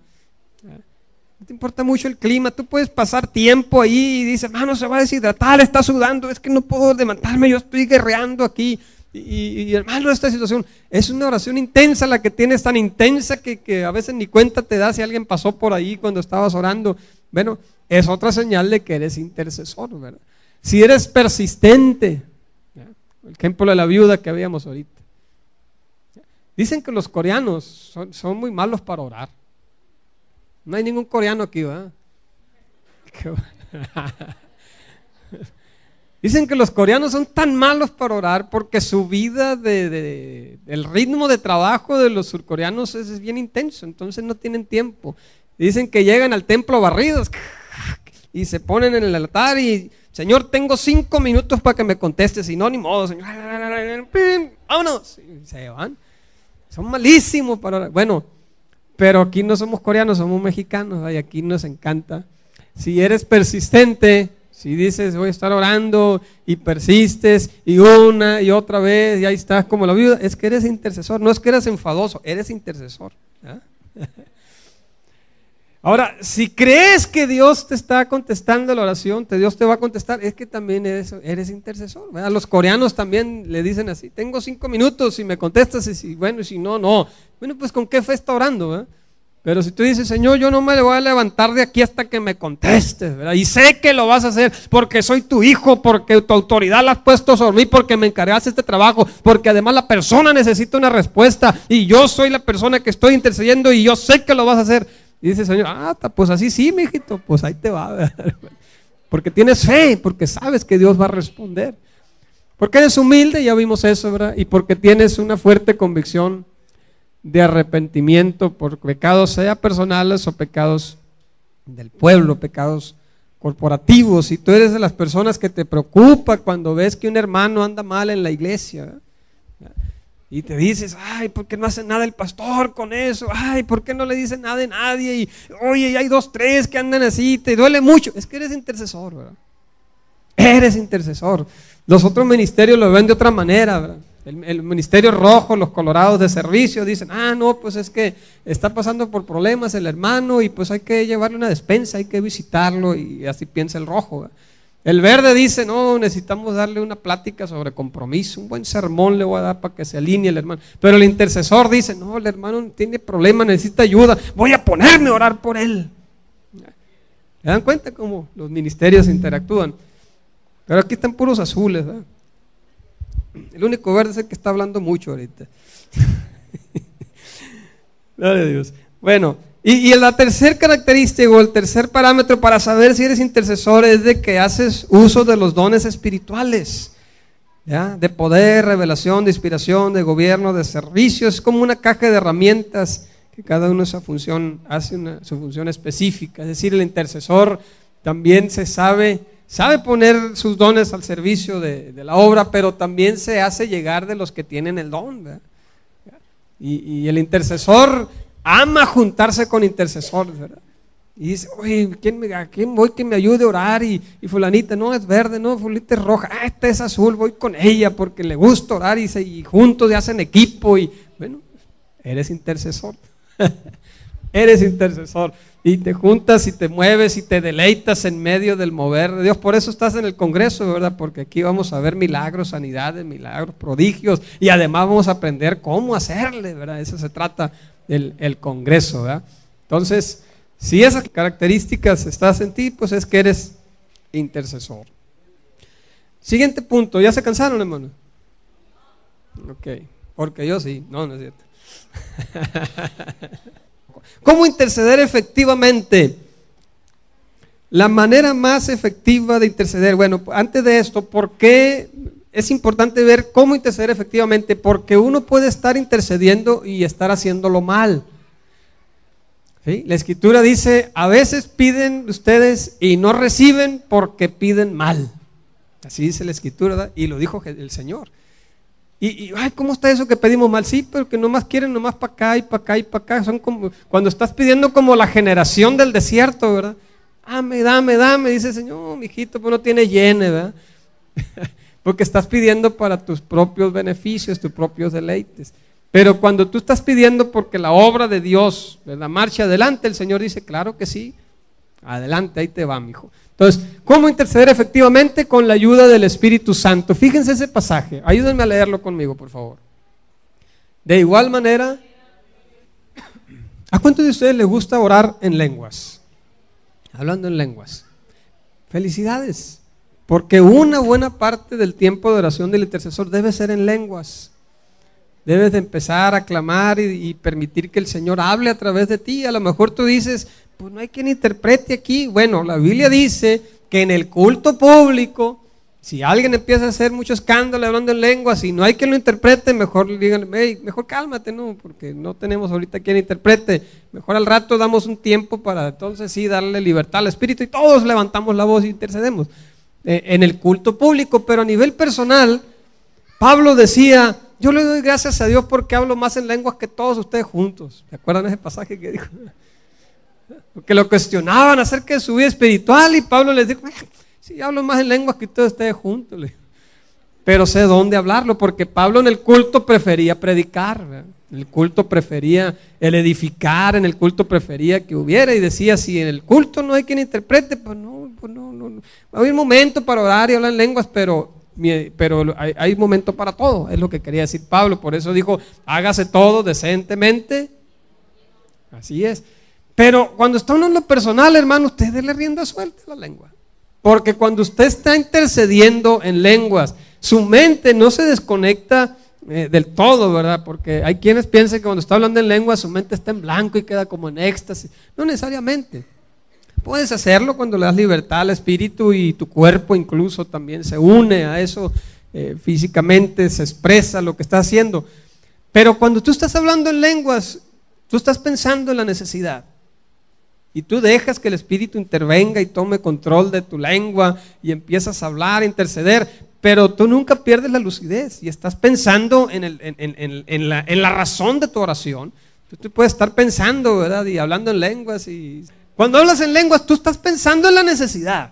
no te importa mucho el clima, tú puedes pasar tiempo ahí y dices, hermano, se va a deshidratar, está sudando, es que no puedo levantarme, yo estoy guerreando aquí. Y hermano, esta situación es una oración intensa la que tienes, tan intensa que a veces ni cuenta te das si alguien pasó por ahí cuando estabas orando. Bueno, es otra señal de que eres intercesor, ¿verdad? Si eres persistente, ¿ya? El ejemplo de la viuda que habíamos ahorita. Dicen que los coreanos son muy malos para orar. No hay ningún coreano aquí, ¿verdad? Dicen que los coreanos son tan malos para orar porque su vida, el ritmo de trabajo de los surcoreanos es bien intenso, entonces no tienen tiempo. Dicen que llegan al templo barridos y se ponen en el altar y, Señor, tengo 5 minutos para que me contestes, si no, ni modo, Señor, vámonos. Y se van. Son malísimos para orar. Bueno, pero aquí no somos coreanos, somos mexicanos, y aquí nos encanta. Si eres persistente, si dices voy a estar orando y persistes y una y otra vez y ahí estás como la viuda, es que eres intercesor, no es que eres enfadoso, eres intercesor. ¿Ah? Ahora, si crees que Dios te está contestando la oración, Dios te va a contestar, es que también eres intercesor, ¿verdad? Los coreanos también le dicen así, tengo 5 minutos, si me contestas, y bueno, y si no, no. Bueno, pues ¿con qué fe está orando? ¿Verdad? Pero si tú dices, Señor, yo no me voy a levantar de aquí hasta que me contestes, ¿verdad? Y sé que lo vas a hacer porque soy tu hijo, porque tu autoridad la has puesto sobre mí, porque me encargaste este trabajo, porque además la persona necesita una respuesta y yo soy la persona que estoy intercediendo y yo sé que lo vas a hacer. Y dice, Señor, pues así sí, mijito, pues ahí te va, ¿verdad? Porque tienes fe, porque sabes que Dios va a responder. Porque eres humilde, ya vimos eso, ¿verdad? Y porque tienes una fuerte convicción de arrepentimiento por pecados, sea personales o pecados del pueblo, pecados corporativos. Y tú eres de las personas que te preocupa cuando ves que un hermano anda mal en la iglesia, ¿verdad? Y te dices, ay, ¿por qué no hace nada el pastor con eso? Ay, ¿por qué no le dice nada a nadie? Y oye, hay 2, 3 que andan así, te duele mucho. Es que eres intercesor, ¿verdad? Eres intercesor. Los otros ministerios lo ven de otra manera, ¿verdad? El ministerio rojo, los colorados de servicio dicen, no, pues es que está pasando por problemas el hermano y pues hay que llevarle una despensa, hay que visitarlo, y así piensa el rojo, ¿verdad? El verde dice, no, necesitamos darle una plática sobre compromiso, un buen sermón le voy a dar para que se alinee el hermano. Pero el intercesor dice, no, el hermano tiene problemas, necesita ayuda, voy a ponerme a orar por él. ¿Se dan cuenta cómo los ministerios interactúan? Pero aquí están puros azules, ¿verdad? El único verde es el que está hablando mucho ahorita. Gloria a Dios. Bueno, y la tercera característica o el tercer parámetro para saber si eres intercesor es de que haces uso de los dones espirituales, ¿ya? De poder, revelación, de inspiración, de gobierno, de servicio. Es como una caja de herramientas que cada uno esa función hace su función específica. Es decir, el intercesor también sabe poner sus dones al servicio de la obra, pero también se hace llegar de los que tienen el don, ¿verdad? Y el intercesor ama juntarse con intercesores, ¿verdad? Y dice, oye, ¿a quién voy que me ayude a orar? Y fulanita, no, es verde, no, fulanita es roja, esta es azul, voy con ella porque le gusta orar y juntos se hacen equipo y bueno, eres intercesor. Eres intercesor y te juntas y te mueves y te deleitas en medio del mover de Dios. Por eso estás en el Congreso, ¿verdad? Porque aquí vamos a ver milagros, sanidades, milagros, prodigios y además vamos a aprender cómo hacerle, ¿verdad? Eso se trata el Congreso, ¿verdad? Entonces, si esas características estás en ti, pues es que eres intercesor. Siguiente punto, ¿ya se cansaron, hermano? Ok, porque yo sí, no es cierto. ¿Cómo interceder efectivamente? La manera más efectiva de interceder, bueno, antes de esto, ¿por qué es importante ver cómo interceder efectivamente? Porque uno puede estar intercediendo y estar haciéndolo mal. ¿Sí? La Escritura dice, a veces piden ustedes y no reciben porque piden mal. Así dice la Escritura, ¿verdad? Y lo dijo el Señor. Ay, ¿cómo está eso que pedimos mal? Sí, pero que nomás quieren nomás para acá y para acá y para acá. Son como, cuando estás pidiendo como la generación del desierto, ¿verdad? dame, dice el Señor, mijito, pues no tiene llene, ¿verdad? Porque estás pidiendo para tus propios beneficios, tus propios deleites. Pero cuando tú estás pidiendo porque la obra de Dios, ¿verdad?, marche adelante, el Señor dice, claro que sí, adelante, ahí te va, mijo. Entonces, ¿cómo interceder efectivamente? Con la ayuda del Espíritu Santo. Fíjense ese pasaje, ayúdenme a leerlo conmigo, por favor. De igual manera, ¿a cuántos de ustedes les gusta orar en lenguas? Hablando en lenguas. Felicidades, porque una buena parte del tiempo de oración del intercesor debe ser en lenguas. Debes de empezar a clamar y permitir que el Señor hable a través de ti. A lo mejor tú dices, pues no hay quien interprete aquí. Bueno, la Biblia dice que en el culto público, si alguien empieza a hacer mucho escándalo hablando en lenguas y no hay quien lo interprete, mejor díganle, hey, mejor cálmate, no, porque no tenemos ahorita quien interprete. Mejor al rato damos un tiempo para entonces sí darle libertad al Espíritu y todos levantamos la voz e intercedemos en el culto público. Pero a nivel personal, Pablo decía, yo le doy gracias a Dios porque hablo más en lenguas que todos ustedes juntos. ¿Se acuerdan ese pasaje que dijo? Porque lo cuestionaban acerca de su vida espiritual y Pablo les dijo, sí, hablo más en lenguas que todos ustedes juntos. Pero sé dónde hablarlo, porque Pablo en el culto prefería predicar, ¿verdad? En el culto prefería el edificar, en el culto prefería que hubiera, y decía, si en el culto no hay quien interprete, pues no. Va a haber momento para orar y hablar en lenguas, pero hay momento para todo, es lo que quería decir Pablo. Por eso dijo, hágase todo decentemente. Así es. Pero cuando está uno en lo personal, hermano, usted déle rienda suelta a la lengua. Porque cuando usted está intercediendo en lenguas, su mente no se desconecta del todo, ¿verdad? Porque hay quienes piensan que cuando está hablando en lenguas, su mente está en blanco y queda como en éxtasis. No necesariamente. Puedes hacerlo cuando le das libertad al espíritu y tu cuerpo incluso también se une a eso, físicamente se expresa lo que está haciendo. Pero cuando tú estás hablando en lenguas, tú estás pensando en la necesidad. Y tú dejas que el Espíritu intervenga y tome control de tu lengua y empiezas a hablar, a interceder, pero tú nunca pierdes la lucidez y estás pensando en la razón de tu oración. Tú puedes estar pensando, ¿verdad?, y hablando en lenguas. Y cuando hablas en lenguas, tú estás pensando en la necesidad.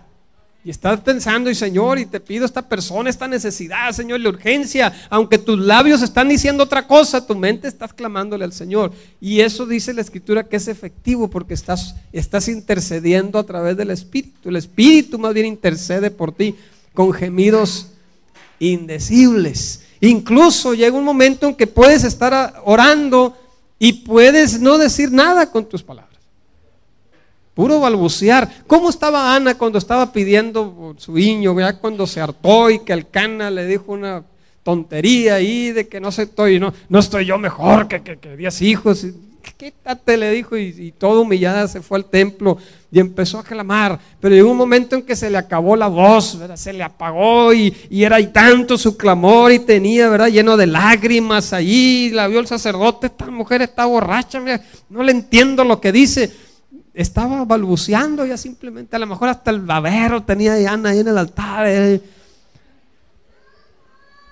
Y estás pensando, y Señor, y te pido esta persona, esta necesidad, Señor, la urgencia. Aunque tus labios están diciendo otra cosa, tu mente estás clamándole al Señor. Y eso dice la Escritura que es efectivo porque estás intercediendo a través del Espíritu. El Espíritu más bien intercede por ti con gemidos indecibles. Incluso llega un momento en que puedes estar orando y puedes no decir nada con tus palabras. Puro balbucear. ¿Cómo estaba Ana cuando estaba pidiendo por su niño? Ya cuando se hartó y que Elcana le dijo una tontería ahí de que no estoy yo mejor que 10 hijos. Quítate, le dijo, y toda humillada se fue al templo y empezó a clamar. Pero llegó un momento en que se le acabó la voz, ¿verdad? Se le apagó y era y tanto su clamor y tenía, ¿verdad?, lleno de lágrimas allí. La vio el sacerdote, esta mujer está borracha, mira, no le entiendo lo que dice. Estaba balbuceando ya simplemente, a lo mejor hasta el babero tenía Ana ahí en el altar.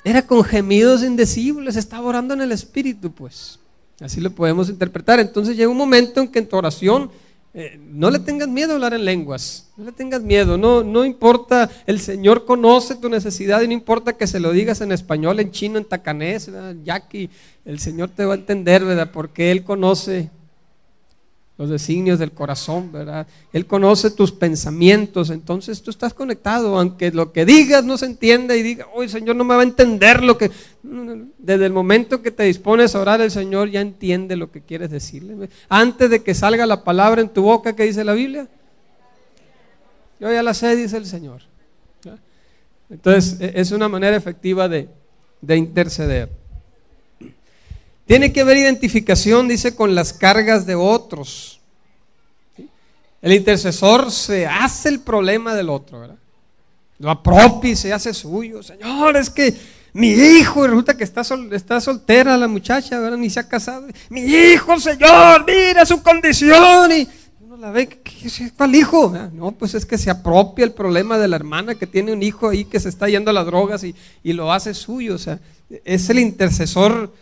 Era con gemidos indecibles, estaba orando en el Espíritu, pues. Así lo podemos interpretar. Entonces llega un momento en que en tu oración no le tengas miedo a hablar en lenguas, no le tengas miedo, no importa, el Señor conoce tu necesidad y no importa que se lo digas en español, en chino, en tacanés, ¿verdad?, yaqui, el Señor te va a entender, ¿verdad?, porque Él conoce los designios del corazón, ¿verdad? Él conoce tus pensamientos, entonces tú estás conectado, aunque lo que digas no se entienda y diga, oye, Señor no me va a entender lo que... Desde el momento que te dispones a orar, el Señor ya entiende lo que quieres decirle. Antes de que salga la palabra en tu boca, ¿qué dice la Biblia? Yo ya la sé, dice el Señor. Entonces es una manera efectiva de interceder. Tiene que haber identificación, dice, con las cargas de otros. ¿Sí? El intercesor se hace el problema del otro, ¿verdad? Lo apropia y se hace suyo. Señor, es que mi hijo, resulta que está soltera la muchacha, ¿verdad?, ni se ha casado. Mi hijo, Señor, mira su condición. Y uno la ve, ¿cuál hijo? No, pues es que se apropia el problema de la hermana que tiene un hijo ahí que se está yendo a las drogas y lo hace suyo. O sea, es el intercesor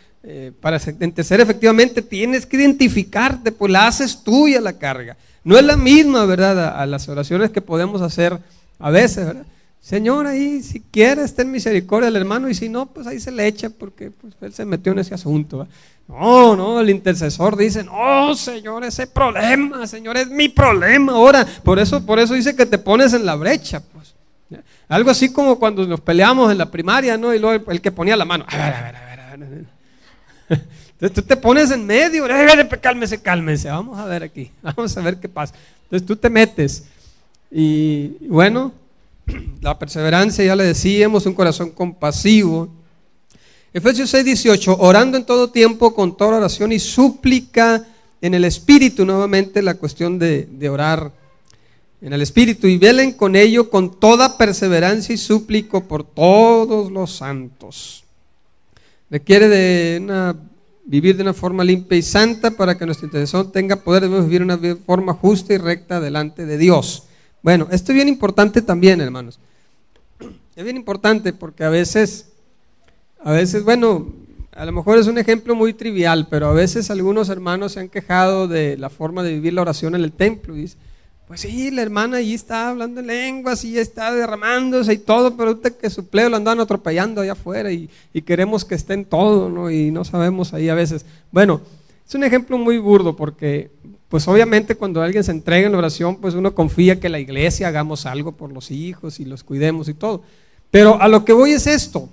para interceder efectivamente tienes que identificarte, pues la haces tuya la carga. No es la misma, ¿verdad?, a las oraciones que podemos hacer a veces, ¿verdad? Señor, ahí si quieres ten misericordia del hermano, y si no, pues ahí se le echa porque pues, él se metió en ese asunto, ¿verdad? No, el intercesor dice, no, Señor, ese problema, Señor, es mi problema ahora. Por eso dice que te pones en la brecha, pues. ¿Ya? Algo así como cuando nos peleamos en la primaria, ¿no? Y luego el que ponía la mano, a ver. Entonces tú te pones en medio, cálmese, vamos a ver aquí, vamos a ver qué pasa. Entonces tú te metes y bueno, la perseverancia, ya le decíamos, un corazón compasivo. Efesios 6:18, orando en todo tiempo con toda oración y súplica en el Espíritu, nuevamente la cuestión de orar en el Espíritu, y velen con ello con toda perseverancia y súplico por todos los santos. Requiere de vivir de una forma limpia y santa para que nuestra intercesión tenga poder. Debemos vivir de una forma justa y recta delante de Dios. Bueno, esto es bien importante también, hermanos. Es bien importante porque a veces, bueno, a lo mejor es un ejemplo muy trivial, pero a veces algunos hermanos se han quejado de la forma de vivir la oración en el templo. Y dice, pues sí, la hermana allí está hablando en lenguas y está derramándose y todo, pero usted que su plebe lo andan atropellando allá afuera y queremos que esté en todo, ¿no? Y no sabemos ahí a veces. Bueno, es un ejemplo muy burdo porque pues obviamente cuando alguien se entrega en la oración, pues uno confía que la iglesia hagamos algo por los hijos y los cuidemos y todo. Pero a lo que voy es esto,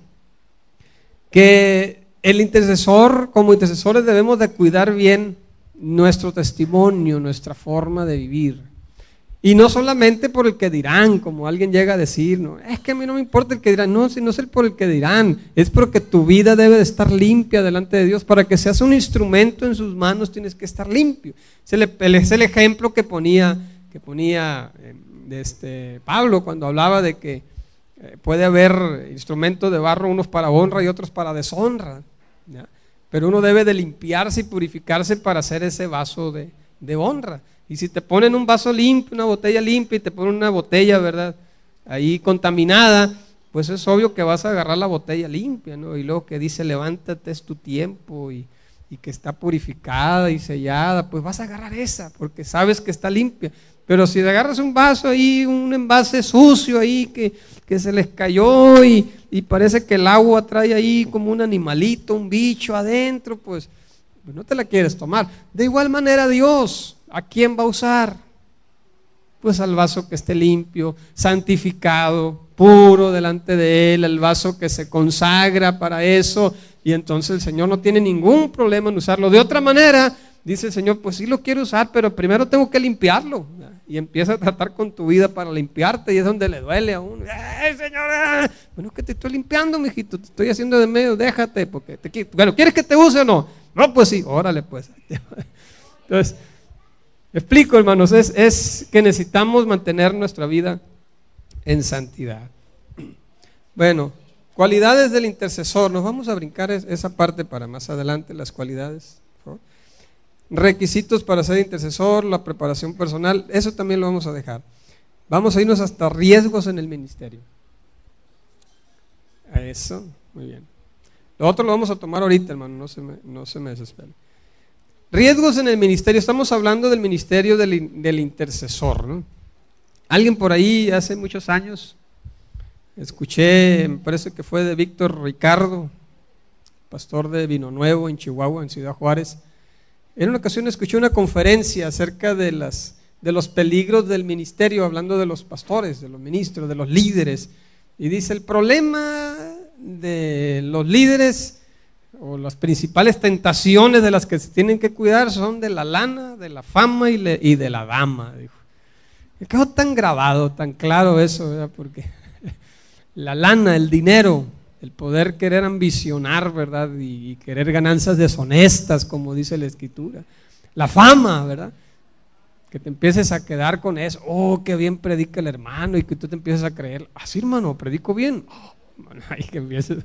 que el intercesor, como intercesores debemos de cuidar bien nuestro testimonio, nuestra forma de vivir. Y no solamente por el que dirán, como alguien llega a decir, no, es que a mí no me importa el que dirán, no, si no es el por el que dirán, es porque tu vida debe de estar limpia delante de Dios. Para que seas un instrumento en sus manos tienes que estar limpio. Es el ejemplo que ponía Pablo cuando hablaba de que puede haber instrumentos de barro, unos para honra y otros para deshonra, ¿ya? Pero uno debe de limpiarse y purificarse para hacer ese vaso de honra. Y si te ponen un vaso limpio, una botella limpia y te ponen una botella, ¿verdad?, ahí contaminada, pues es obvio que vas a agarrar la botella limpia, ¿no? Y luego que dice levántate, es tu tiempo, y que está purificada y sellada, pues vas a agarrar esa porque sabes que está limpia. Pero si agarras un vaso ahí, un envase sucio ahí que se les cayó y parece que el agua trae ahí como un animalito, un bicho adentro, pues no te la quieres tomar. De igual manera Dios, ¿a quién va a usar? Pues al vaso que esté limpio, santificado, puro delante de Él, el vaso que se consagra para eso, y entonces el Señor no tiene ningún problema en usarlo. De otra manera, dice el Señor, pues sí lo quiero usar, pero primero tengo que limpiarlo, ¿ya? Y empieza a tratar con tu vida para limpiarte, y es donde le duele a uno. ¡Ay, Señor! Bueno, que te estoy limpiando, mijito, te estoy haciendo de medio, déjate, porque bueno, ¿quieres que te use o no? No, pues sí, órale pues. Entonces, explico, hermanos, es que necesitamos mantener nuestra vida en santidad. Bueno, cualidades del intercesor, nos vamos a brincar esa parte para más adelante, las cualidades, por favor. Requisitos para ser intercesor, la preparación personal, eso también lo vamos a dejar. Vamos a irnos hasta riesgos en el ministerio. Eso, muy bien. Lo otro lo vamos a tomar ahorita, hermano, no se me desesperen. Riesgos en el ministerio, estamos hablando del ministerio del intercesor, ¿no? Alguien por ahí hace muchos años, escuché, me parece que fue de Víctor Ricardo, pastor de Vino Nuevo en Chihuahua, en Ciudad Juárez. En una ocasión escuché una conferencia acerca de los peligros del ministerio, hablando de los pastores, de los ministros, de los líderes. Y dice, el problema de los líderes o las principales tentaciones de las que se tienen que cuidar son de la lana, de la fama y de la dama, dijo. Me quedó tan grabado, tan claro eso, ¿verdad? Porque la lana, el dinero, el poder querer ambicionar, ¿verdad? Y querer ganancias deshonestas, como dice la Escritura. La fama, ¿verdad? Que te empieces a quedar con eso. Oh, qué bien predica el hermano, y que tú te empieces a creer. Así, hermano, predico bien. Oh, hermano, ahí que empieces.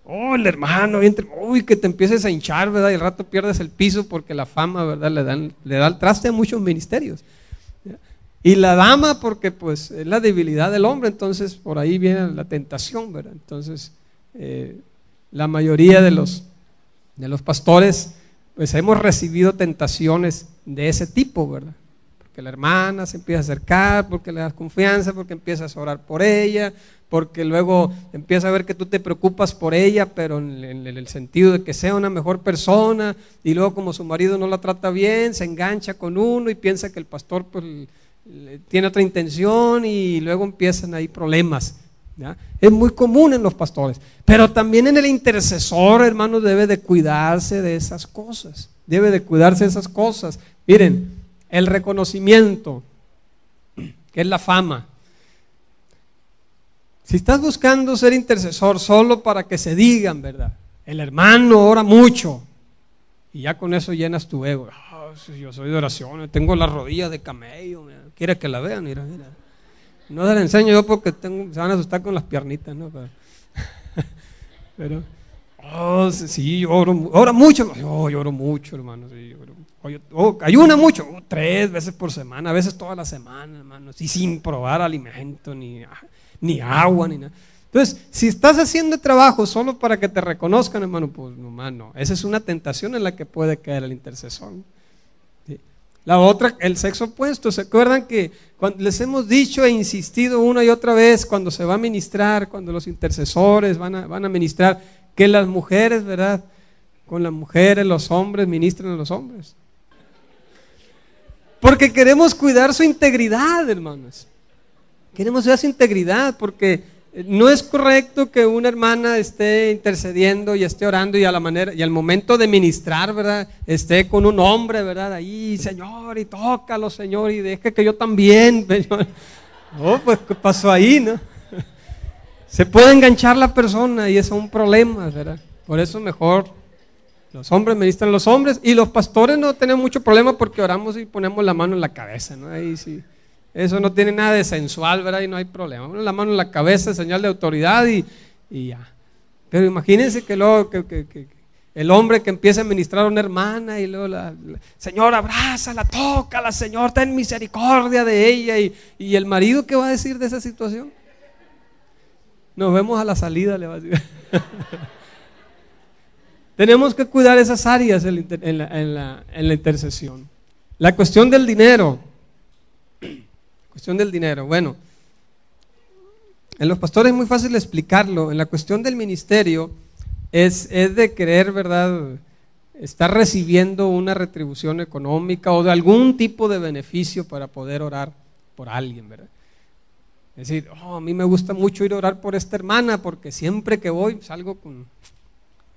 Oh, el hermano, uy, que te empieces a hinchar, ¿verdad? Y al rato pierdes el piso porque la fama, ¿verdad? Le da el traste a muchos ministerios. Y la dama porque pues es la debilidad del hombre, entonces por ahí viene la tentación, ¿verdad? Entonces la mayoría de los de los pastores, pues hemos recibido tentaciones de ese tipo, ¿verdad? Porque la hermana se empieza a acercar, porque le das confianza, porque empiezas a orar por ella, porque luego empieza a ver que tú te preocupas por ella, pero en el sentido de que sea una mejor persona, y luego como su marido no la trata bien, se engancha con uno y piensa que el pastor pues tiene otra intención, y luego empiezan ahí problemas, ¿ya? Es muy común en los pastores, pero también en el intercesor, hermanos, debe de cuidarse de esas cosas, debe de cuidarse de esas cosas. Miren, el reconocimiento, que es la fama. Si estás buscando ser intercesor solo para que se digan, ¿verdad? El hermano ora mucho, y ya con eso llenas tu ego. Yo soy de oración, tengo las rodillas de camello, mira. ¿Quiere que la vean? Mira, mira. No se la enseño yo porque se van a asustar con las piernitas, ¿no? Pero sí, yo oro mucho. Yo oro mucho, hermano. Sí, ayuna mucho, 3 veces por semana, a veces toda la semana, hermano. Sí, sin probar alimento, ni agua, ni nada. Entonces, si estás haciendo trabajo solo para que te reconozcan, hermano, pues no. Esa es una tentación en la que puede caer el intercesor. ¿Sí? La otra, el sexo opuesto. ¿Se acuerdan que cuando les hemos dicho e insistido una y otra vez cuando se va a ministrar, cuando los intercesores van a ministrar, que las mujeres, ¿verdad? Con las mujeres, los hombres ministran a los hombres? Porque queremos cuidar su integridad, hermanos. Queremos cuidar su integridad, porque no es correcto que una hermana esté intercediendo y esté orando y al momento de ministrar, ¿verdad? Esté con un hombre, ¿verdad? Ahí, Señor, y tócalo, Señor, y deje que yo también, Señor. Oh, pues, ¿qué pasó ahí, no? Se puede enganchar la persona y eso es un problema, ¿verdad? Por eso mejor los hombres ministran a los hombres, y los pastores no tenemos mucho problema porque oramos y ponemos la mano en la cabeza, ¿no? Ahí sí. Eso no tiene nada de sensual, ¿verdad? Y no hay problema. Bueno, la mano en la cabeza es señal de autoridad y ya. Pero imagínense que luego que el hombre que empieza a ministrar a una hermana y luego Señor, abrázala, tócala, Señor, ten misericordia de ella. Y el marido, ¿qué va a decir de esa situación? Nos vemos a la salida, le va a decir. Tenemos que cuidar esas áreas en la intercesión. La cuestión del dinero. Bueno, en los pastores es muy fácil explicarlo. En la cuestión del ministerio es de querer, ¿verdad?, estar recibiendo una retribución económica o de algún tipo de beneficio para poder orar por alguien, ¿verdad? Es decir, a mí me gusta mucho ir a orar por esta hermana porque siempre que voy salgo con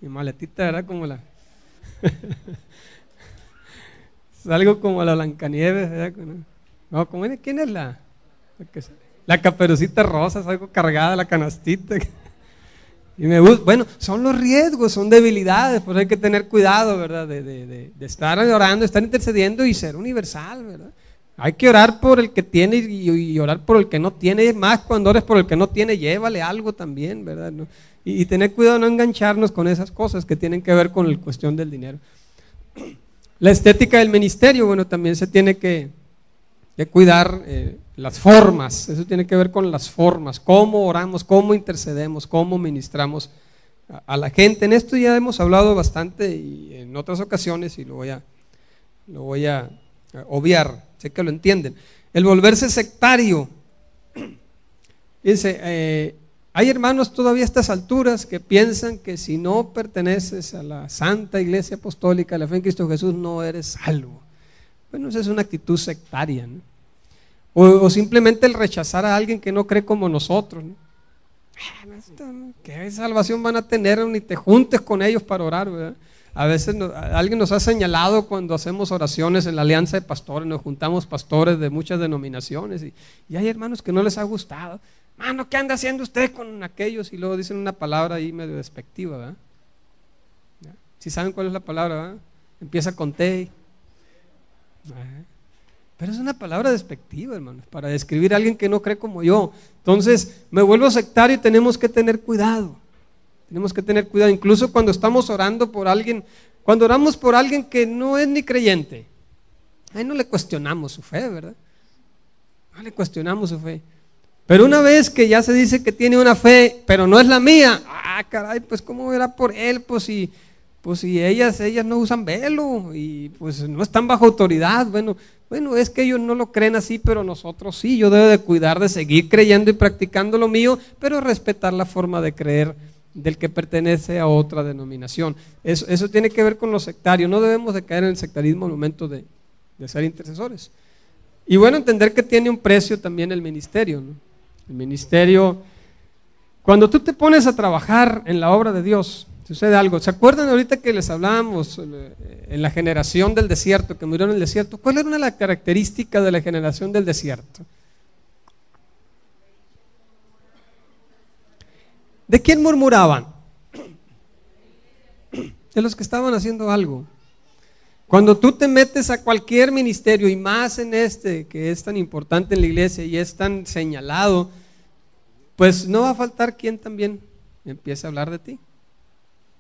mi maletita, ¿verdad? Como salgo como la Blancanieves, ¿verdad? No, ¿quién es la Caperucita Rosa? Salgo cargada la canastita. Y me gusta. Bueno, son los riesgos, son debilidades, por eso hay que tener cuidado, ¿verdad? De estar orando, estar intercediendo y ser universal, ¿verdad? Hay que orar por el que tiene y orar por el que no tiene. Es más, cuando ores por el que no tiene, llévale algo también, ¿verdad? ¿No? Y tener cuidado de no engancharnos con esas cosas que tienen que ver con la cuestión del dinero. La estética del ministerio, bueno, también se tiene que cuidar las formas. Eso tiene que ver con las formas, cómo oramos, cómo intercedemos, cómo ministramos a la gente. En esto ya hemos hablado bastante y en otras ocasiones, y lo voy a obviar, sé que lo entienden. El volverse sectario. Dice, hay hermanos todavía a estas alturas que piensan que si no perteneces a la Santa Iglesia Apostólica de la Fe en Cristo Jesús no eres salvo. Bueno, esa es una actitud sectaria, ¿no? O simplemente el rechazar a alguien que no cree como nosotros, ¿no? ¿Qué salvación van a tener? Ni te juntes con ellos para orar, ¿verdad? A veces alguien nos ha señalado cuando hacemos oraciones en la alianza de pastores, nos juntamos pastores de muchas denominaciones y hay hermanos que no les ha gustado. Mano, ¿qué anda haciendo usted con aquellos? Y luego dicen una palabra ahí medio despectiva, ¿verdad? ¿Sí saben cuál es la palabra, verdad? Empieza con T. Pero es una palabra despectiva, hermanos, para describir a alguien que no cree como yo. Entonces, me vuelvo sectario y tenemos que tener cuidado. Tenemos que tener cuidado, incluso cuando estamos orando por alguien, cuando oramos por alguien que no es ni creyente. Ahí no le cuestionamos su fe, ¿verdad? No le cuestionamos su fe. Pero una vez que ya se dice que tiene una fe, pero no es la mía, caray, pues ¿cómo verá por él? Pues si Pues si ellas no usan velo y pues no están bajo autoridad, bueno, es que ellos no lo creen así, pero nosotros sí. Yo debo de cuidar de seguir creyendo y practicando lo mío, pero respetar la forma de creer del que pertenece a otra denominación. Eso tiene que ver con los sectarios. No debemos de caer en el sectarismo al momento de ser intercesores. Y bueno, entender que tiene un precio también el ministerio, ¿no? El ministerio, cuando tú te pones a trabajar en la obra de Dios, sucede algo. ¿Se acuerdan ahorita que les hablábamos en la generación del desierto, que murió en el desierto? ¿Cuál era una de las características de la generación del desierto? ¿De quién murmuraban? De los que estaban haciendo algo. Cuando tú te metes a cualquier ministerio, y más en este, que es tan importante en la iglesia y es tan señalado, pues no va a faltar quien también empiece a hablar de ti.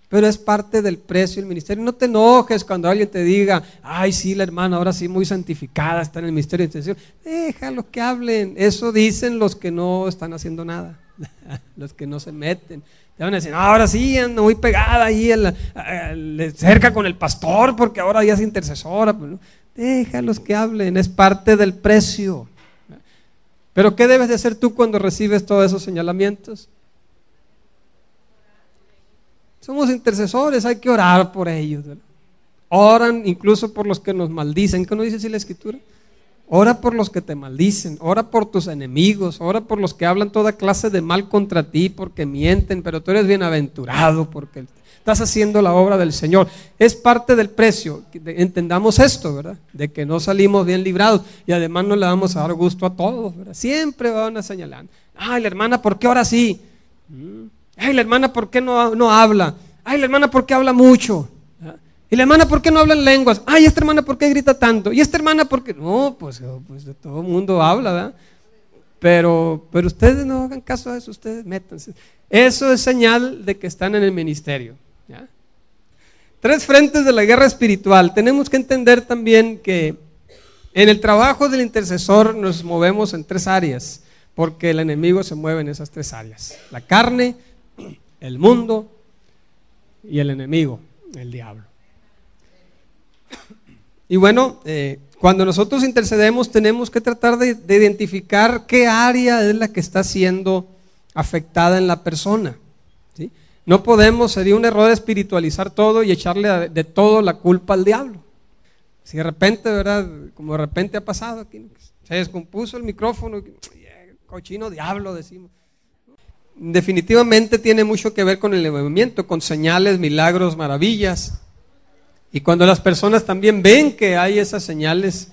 Pero es parte del precio del ministerio. No te enojes cuando alguien te diga, ay sí, la hermana ahora sí muy santificada está en el ministerio de intercesión. Déjalos que hablen. Eso dicen los que no están haciendo nada, los que no se meten. Te van a decir, ahora sí ando muy pegada ahí cerca con el pastor porque ahora ya es intercesora. Pues no, déjalos que hablen, es parte del precio. Pero ¿qué debes de hacer tú cuando recibes todos esos señalamientos? Somos intercesores, hay que orar por ellos, ¿verdad? Oran incluso por los que nos maldicen. ¿Qué no dice así la Escritura? Ora por los que te maldicen, ora por tus enemigos, ora por los que hablan toda clase de mal contra ti porque mienten, pero tú eres bienaventurado porque estás haciendo la obra del Señor. Es parte del precio, entendamos esto, ¿verdad? De que no salimos bien librados y además no le vamos a dar gusto a todos, ¿verdad? Siempre van a señalar, ay la hermana, ¿por qué ahora sí? Ay la hermana, ¿por qué no habla? Ay la hermana, ¿por qué habla mucho? Y la hermana, ¿por qué no habla en lenguas? Ay, esta hermana, ¿por qué grita tanto? Y esta hermana, ¿por qué? No, pues de todo el mundo habla, ¿verdad? Pero ustedes no hagan caso a eso, ustedes métanse. Eso es señal de que están en el ministerio, ¿ya? 3 frentes de la guerra espiritual. Tenemos que entender también que en el trabajo del intercesor nos movemos en 3 áreas, porque el enemigo se mueve en esas 3 áreas: la carne, el mundo y el enemigo, el diablo. Y bueno, cuando nosotros intercedemos tenemos que tratar de identificar qué área es la que está siendo afectada en la persona, ¿sí? No podemos, sería un error espiritualizar todo y echarle de todo la culpa al diablo. Si de repente, ¿verdad? Como de repente ha pasado aquí, se descompuso el micrófono, cochino diablo decimos. Definitivamente tiene mucho que ver con el movimiento, con señales, milagros, maravillas. Y cuando las personas también ven que hay esas señales,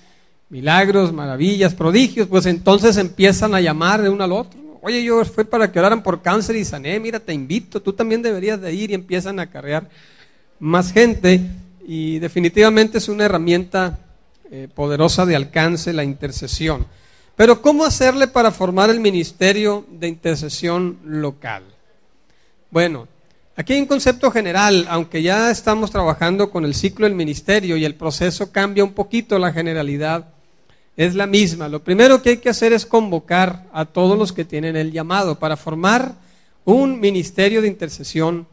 milagros, maravillas, prodigios, pues entonces empiezan a llamar de uno al otro. Oye, yo fui para que oraran por cáncer y sané, mira, te invito, tú también deberías de ir, y empiezan a acarrear más gente. Y definitivamente es una herramienta poderosa de alcance, la intercesión. Pero ¿cómo hacerle para formar el ministerio de intercesión local? Bueno, aquí hay un concepto general, aunque ya estamos trabajando con el ciclo del ministerio y el proceso cambia un poquito, la generalidad es la misma. Lo primero que hay que hacer es convocar a todos los que tienen el llamado para formar un ministerio de intercesión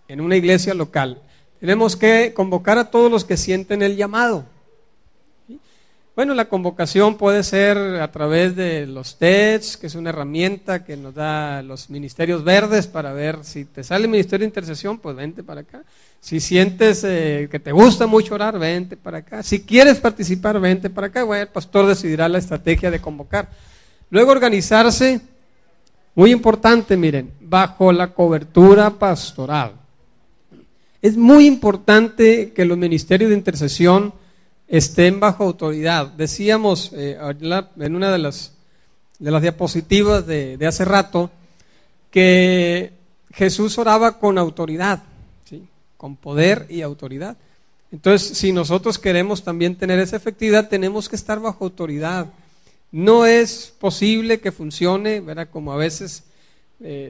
en una iglesia local. Tenemos que convocar a todos los que sienten el llamado. Bueno, la convocación puede ser a través de los TEDs, que es una herramienta que nos da los ministerios verdes para ver si te sale el ministerio de intercesión, pues vente para acá. Si sientes que te gusta mucho orar, vente para acá. Si quieres participar, vente para acá. Bueno, el pastor decidirá la estrategia de convocar. Luego organizarse, muy importante, miren, bajo la cobertura pastoral. Es muy importante que los ministerios de intercesión estén bajo autoridad. Decíamos en una de las diapositivas de hace rato que Jesús oraba con autoridad, ¿sí? Con poder y autoridad. Entonces, si nosotros queremos también tener esa efectividad, tenemos que estar bajo autoridad. No es posible que funcione, ¿verdad? Como a veces,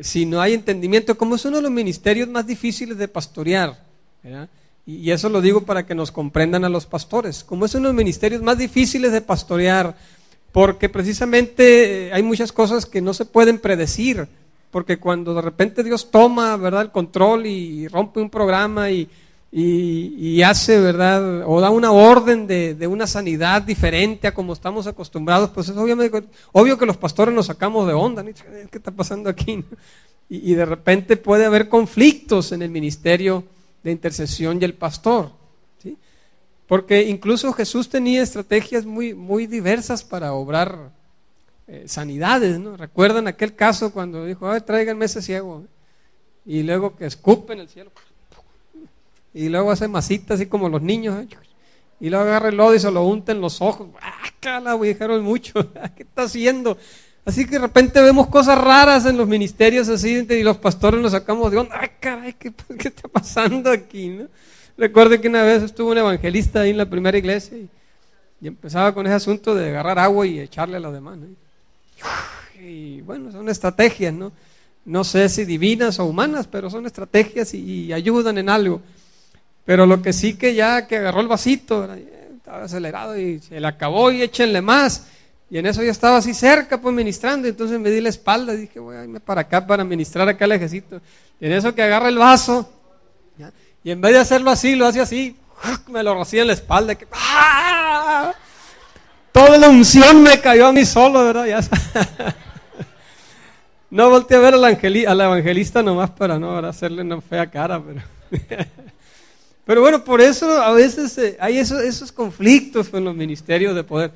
si no hay entendimiento, como es uno de los ministerios más difíciles de pastorear, ¿verdad? Y eso lo digo para que nos comprendan a los pastores, como es uno de los ministerios más difíciles de pastorear, porque precisamente hay muchas cosas que no se pueden predecir, porque cuando de repente Dios toma, ¿verdad?, el control y rompe un programa y y hace, ¿verdad? O da una orden de una sanidad diferente a como estamos acostumbrados, pues es obvio que los pastores nos sacamos de onda, ¿no? ¿Qué está pasando aquí? Y de repente puede haber conflictos en el ministerio de intercesión y el pastor, ¿sí? Porque incluso Jesús tenía estrategias muy, muy diversas para obrar sanidades, ¿no? ¿Recuerdan aquel caso cuando dijo, ay, tráiganme ese ciego? Y luego que escupe en el cielo. Y luego hace masitas así como los niños. Y luego agarra el lodo y se lo unta en los ojos. ¡Ah, cala, dijeron mucho! ¿Qué está haciendo? Así que de repente vemos cosas raras en los ministerios así, y los pastores nos sacamos de onda. ¡Ay, caray! ¿Qué está pasando aquí? ¿No? Recuerdo que una vez estuvo un evangelista ahí en la primera iglesia y empezaba con ese asunto de agarrar agua y echarle a los demás, ¿no? Y bueno, son estrategias, ¿no? No sé si divinas o humanas, pero son estrategias y ayudan en algo. Pero lo que sí que ya que agarró el vasito, ¿verdad? Estaba acelerado y se le acabó y échenle más. Y en eso ya estaba así cerca, pues ministrando. Entonces me di la espalda y dije, voy a irme para acá para ministrar acá al ejército. Y en eso que agarra el vaso, ¿ya? Y en vez de hacerlo así, lo hace así, me lo rocía en la espalda. Que, ¡ah! Toda la unción me cayó a mí solo, ¿verdad? Ya. No volteé a ver al evangelista nomás para no hacerle una fea cara, pero bueno, por eso a veces hay esos conflictos con los ministerios de poder.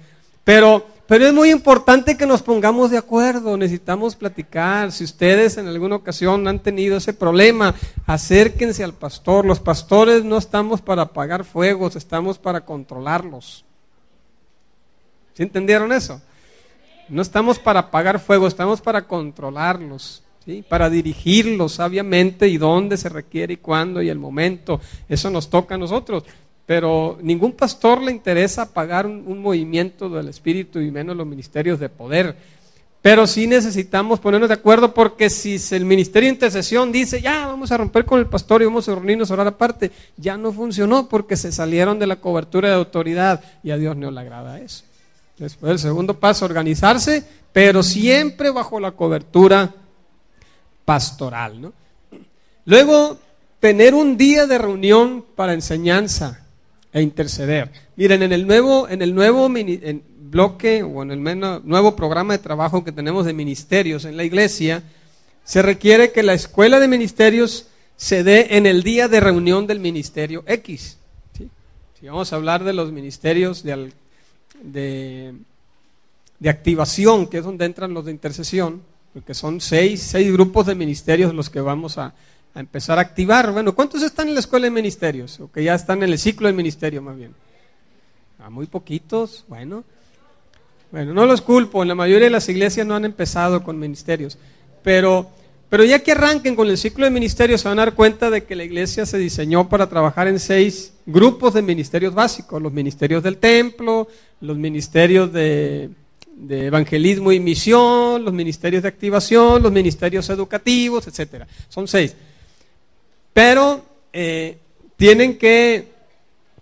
Pero es muy importante que nos pongamos de acuerdo, necesitamos platicar. Si ustedes en alguna ocasión han tenido ese problema, acérquense al pastor. Los pastores no estamos para apagar fuegos, estamos para controlarlos. ¿Sí entendieron eso? No estamos para apagar fuego, estamos para controlarlos, ¿sí? Para dirigirlos sabiamente y dónde se requiere y cuándo y el momento. Eso nos toca a nosotros. Pero ningún pastor le interesa apagar un movimiento del Espíritu y menos los ministerios de poder. Pero sí necesitamos ponernos de acuerdo, porque si el ministerio de intercesión dice, ya vamos a romper con el pastor y vamos a reunirnos a orar aparte, ya no funcionó porque se salieron de la cobertura de autoridad y a Dios no le agrada eso. Después el segundo paso, organizarse, pero siempre bajo la cobertura pastoral, ¿no? Luego, tener un día de reunión para enseñanza e interceder. Miren, en el nuevo bloque o en el nuevo programa de trabajo que tenemos de ministerios en la iglesia, se requiere que la escuela de ministerios se dé en el día de reunión del ministerio X, ¿sí? Si vamos a hablar de los ministerios de activación, que es donde entran los de intercesión, porque son seis grupos de ministerios los que vamos a empezar a activar. Bueno, ¿cuántos están en la escuela de ministerios? O que ya están en el ciclo de ministerio más bien. Muy poquitos. Bueno, no los culpo, en la mayoría de las iglesias no han empezado con ministerios, pero ya que arranquen con el ciclo de ministerios se van a dar cuenta de que la iglesia se diseñó para trabajar en 6 grupos de ministerios básicos: los ministerios del templo, los ministerios de evangelismo y misión, los ministerios de activación, los ministerios educativos, etcétera. Son 6. Pero tienen que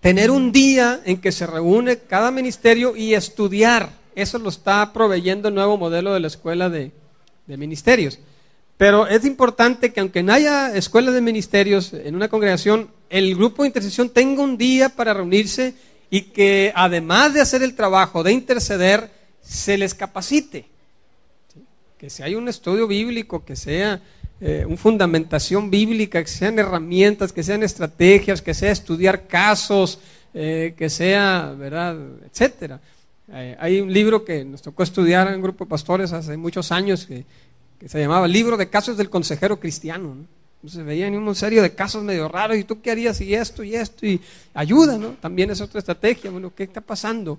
tener un día en que se reúne cada ministerio y estudiar. Eso lo está proveyendo el nuevo modelo de la escuela de ministerios. Pero es importante que aunque no haya escuela de ministerios en una congregación, el grupo de intercesión tenga un día para reunirse y que además de hacer el trabajo de interceder, se les capacite. ¿Sí? Que sea un estudio bíblico, que sea una fundamentación bíblica, que sean herramientas, que sean estrategias, que sea estudiar casos, que sea, ¿verdad?, etcétera. Hay un libro que nos tocó estudiar en un grupo de pastores hace muchos años que se llamaba El libro de casos del consejero cristiano, ¿no? Entonces veían una serie de casos medio raros, y tú qué harías y esto, y ayuda, ¿no? También es otra estrategia. Bueno, ¿qué está pasando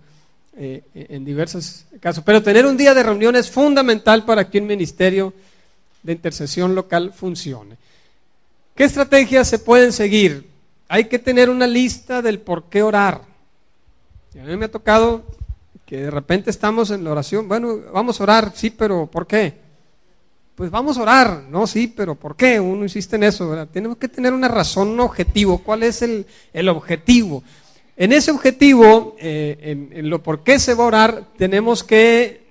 en diversos casos? Pero tener un día de reunión es fundamental para que un ministerio de intercesión local funcione. ¿Qué estrategias se pueden seguir? Hay que tener una lista del por qué orar. Y a mí me ha tocado que de repente estamos en la oración, bueno, vamos a orar, sí, pero ¿por qué? Pues vamos a orar, no, sí, pero ¿por qué? Uno insiste en eso, ¿verdad? Tenemos que tener una razón, un objetivo. ¿Cuál es el objetivo? En ese objetivo, en lo por qué se va a orar, tenemos que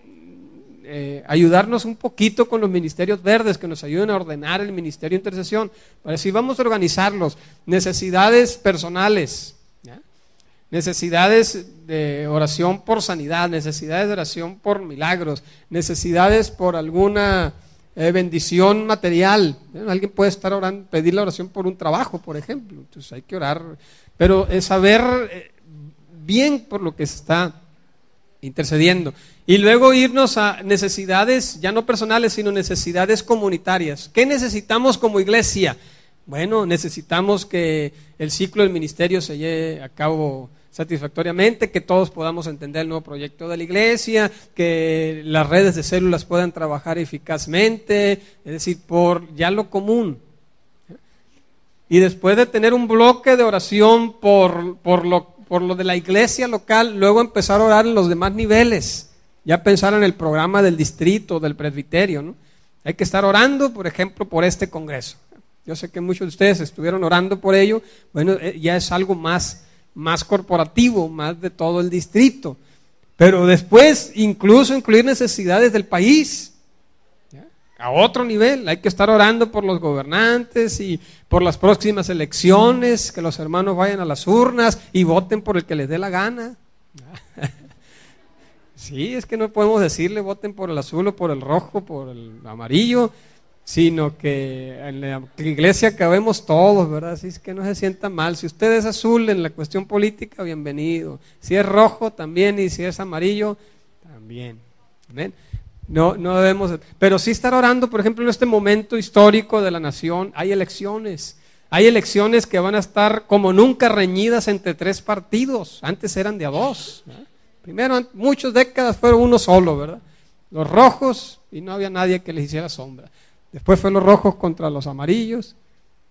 ayudarnos un poquito con los ministerios verdes, que nos ayuden a ordenar el ministerio de intercesión, para decir, vamos a organizarlos, necesidades personales, ¿ya? Necesidades de oración por sanidad, necesidades de oración por milagros, necesidades por alguna bendición material. Alguien puede estar orando, pedir la oración por un trabajo, por ejemplo, entonces hay que orar, pero es saber bien por lo que se está intercediendo. Y luego irnos a necesidades ya no personales, sino necesidades comunitarias. ¿Qué necesitamos como iglesia? Bueno, necesitamos que el ciclo del ministerio se lleve a cabo satisfactoriamente, que todos podamos entender el nuevo proyecto de la iglesia, que las redes de células puedan trabajar eficazmente, es decir, por ya lo común. Y después de tener un bloque de oración por lo de la iglesia local, luego empezar a orar en los demás niveles, ya pensar en el programa del distrito, del presbiterio, ¿no? Hay que estar orando, por ejemplo, por este congreso. Yo sé que muchos de ustedes estuvieron orando por ello, bueno, ya es algo más corporativo, más de todo el distrito, pero después incluso incluir necesidades del país, ¿ya? A otro nivel, hay que estar orando por los gobernantes y por las próximas elecciones, que los hermanos vayan a las urnas y voten por el que les dé la gana. Sí, es que no podemos decirle voten por el azul o por el rojo, por el amarillo, sino que en la iglesia cabemos todos, ¿verdad? Así es que no se sienta mal. Si usted es azul en la cuestión política, bienvenido. Si es rojo, también, y si es amarillo, también. ¿Ven? No debemos, pero sí estar orando, por ejemplo, en este momento histórico de la nación, hay elecciones que van a estar como nunca reñidas entre 3 partidos, antes eran de a 2, ¿verdad? Primero, muchas décadas fueron uno solo, ¿verdad? Los rojos, y no había nadie que les hiciera sombra. Después fueron los rojos contra los amarillos,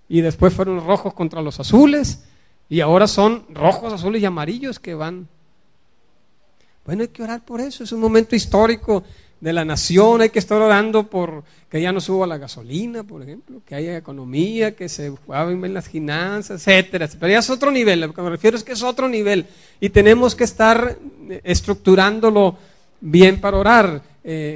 y después fueron los rojos contra los azules, y ahora son rojos, azules y amarillos que van. Bueno, hay que orar por eso, es un momento histórico de la nación, hay que estar orando por que ya no suba la gasolina, por ejemplo, que haya economía, que se jueguen bien las finanzas, etcétera. Pero ya es otro nivel, lo que me refiero es que es otro nivel y tenemos que estar estructurándolo bien para orar.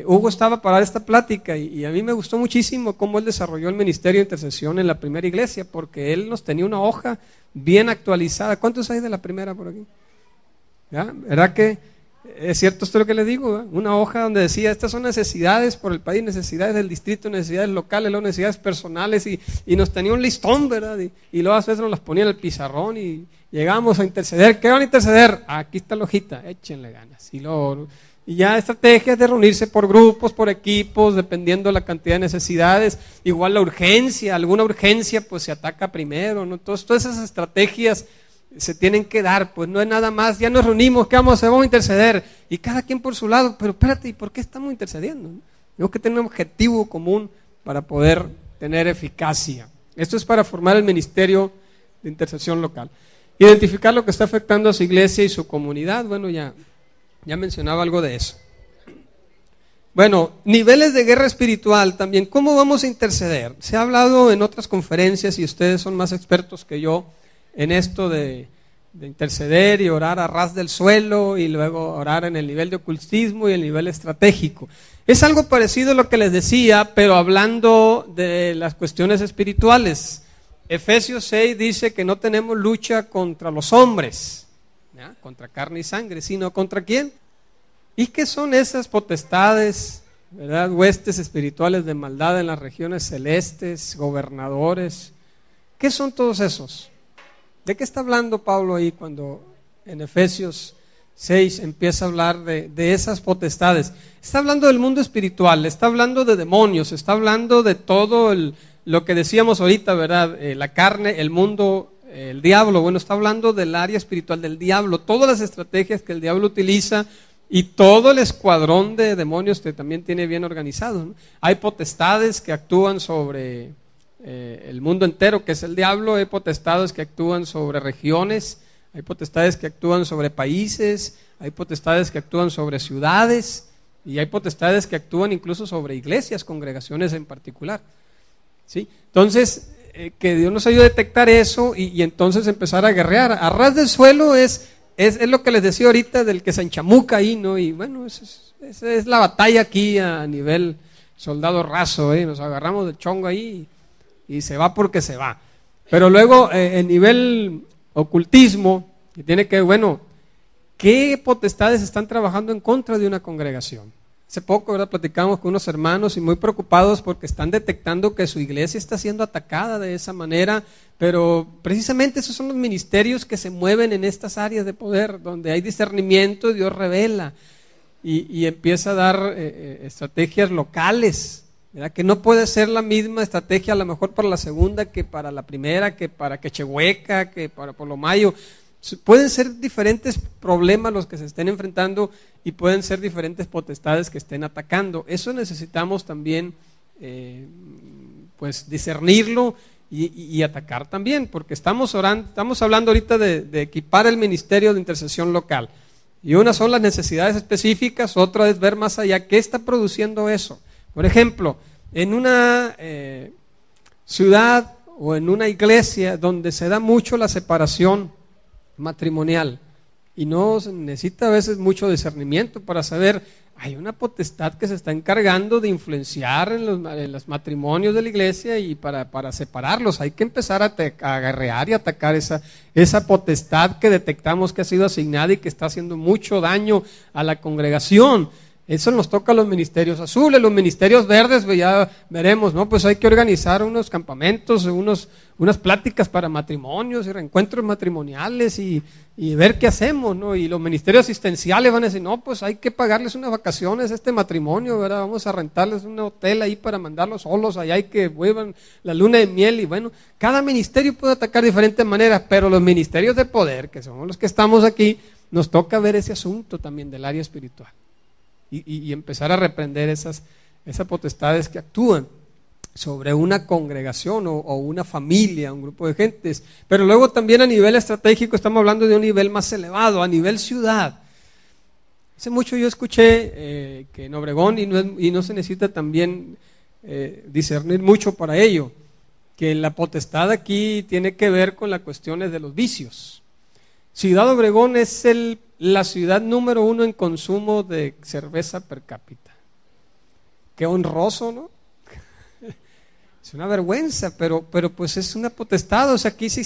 Hugo estaba para dar esta plática y a mí me gustó muchísimo cómo él desarrolló el ministerio de intercesión en la primera iglesia, porque él nos tenía una hoja bien actualizada. ¿Cuántos hay de la primera por aquí? ¿Ya? ¿Verdad que es cierto esto lo que le digo? ¿Verdad? Una hoja donde decía, estas son necesidades por el país, necesidades del distrito, necesidades locales, luego necesidades personales, y nos tenía un listón, ¿verdad? Y luego a veces nos las ponía en el pizarrón y llegamos a interceder. ¿Qué van a interceder? Aquí está la hojita, échenle ganas. Y ya estrategias de reunirse por grupos, por equipos, dependiendo de la cantidad de necesidades. Igual la urgencia, alguna urgencia pues se ataca primero, ¿no? Todas esas estrategias se tienen que dar, pues no es nada más, ya nos reunimos, ¿qué vamos a hacer? Vamos a interceder, y cada quien por su lado, pero espérate, ¿y por qué estamos intercediendo? Tenemos que tener un objetivo común para poder tener eficacia. Esto es para formar el ministerio de intercesión local. Identificar lo que está afectando a su iglesia y su comunidad, bueno, ya mencionaba algo de eso. Bueno, niveles de guerra espiritual también, ¿cómo vamos a interceder? Se ha hablado en otras conferencias y ustedes son más expertos que yo en esto de interceder y orar a ras del suelo y luego orar en el nivel de ocultismo y el nivel estratégico. Es algo parecido a lo que les decía, pero hablando de las cuestiones espirituales. Efesios 6 dice que no tenemos lucha contra los hombres, ¿ya? Contra carne y sangre, sino ¿contra quién? ¿Y qué son esas potestades, verdad? Huestes espirituales de maldad en las regiones celestes, gobernadores. ¿Qué son todos esos? ¿De qué está hablando Pablo ahí cuando en Efesios 6 empieza a hablar de esas potestades? Está hablando del mundo espiritual, está hablando de demonios, está hablando de todo lo que decíamos ahorita, ¿verdad? La carne, el mundo, el diablo. Bueno, está hablando del área espiritual del diablo, todas las estrategias que el diablo utiliza y todo el escuadrón de demonios que también tiene bien organizado, ¿no? Hay potestades que actúan sobre el mundo entero, que es el diablo. Hay potestades que actúan sobre regiones, hay potestades que actúan sobre países, hay potestades que actúan sobre ciudades y hay potestades que actúan incluso sobre iglesias, congregaciones en particular, ¿sí? Entonces, que Dios nos ayude a detectar eso y entonces empezar a guerrear. A ras del suelo es es lo que les decía ahorita del que se enchamuca ahí, ¿no? Y bueno, esa es la batalla aquí a nivel soldado raso, ¿eh? Nos agarramos del chongo ahí y se va porque se va. Pero luego, en nivel ocultismo, que tiene que, bueno, ¿qué potestades están trabajando en contra de una congregación? Hace poco, ¿verdad?, platicamos con unos hermanos y muy preocupados porque están detectando que su iglesia está siendo atacada de esa manera, pero precisamente esos son los ministerios que se mueven en estas áreas de poder, donde hay discernimiento, Dios revela y empieza a dar estrategias locales, ¿verdad?, que no puede ser la misma estrategia a lo mejor para la segunda que para la primera, que para Quechehueca, que para Polomayo. Pueden ser diferentes problemas los que se estén enfrentando y pueden ser diferentes potestades que estén atacando. Eso necesitamos también pues discernirlo y atacar también, porque estamos hablando ahorita de equipar el ministerio de intercesión local. Y una son las necesidades específicas, otra es ver más allá qué está produciendo eso. Por ejemplo, en una ciudad o en una iglesia donde se da mucho la separación matrimonial y no se necesita a veces mucho discernimiento para saber, hay una potestad que se está encargando de influenciar en los matrimonios de la iglesia y para separarlos, hay que empezar a agarrear y atacar esa potestad que detectamos que ha sido asignada y que está haciendo mucho daño a la congregación. Eso nos toca a los ministerios azules, los ministerios verdes, ya veremos, ¿no? Pues hay que organizar unos campamentos, unas pláticas para matrimonios y reencuentros matrimoniales y ver qué hacemos, ¿no? Y los ministerios asistenciales van a decir, no, pues hay que pagarles unas vacaciones a este matrimonio, ¿verdad? Vamos a rentarles un hotel ahí para mandarlos solos allá y que vuelvan la luna de miel. Y bueno, cada ministerio puede atacar de diferentes maneras, pero los ministerios de poder, que somos los que estamos aquí, nos toca ver ese asunto también del área espiritual. Y empezar a reprender esas potestades que actúan sobre una congregación o una familia, un grupo de gentes. Pero luego también a nivel estratégico estamos hablando de un nivel más elevado, a nivel ciudad. Hace mucho yo escuché que en Obregón, y no se necesita también discernir mucho para ello, que la potestad aquí tiene que ver con las cuestiones de los vicios. Ciudad Obregón es la ciudad número 1 en consumo de cerveza per cápita. Qué honroso, ¿no? Es una vergüenza, pero pues es una potestad. O sea, aquí se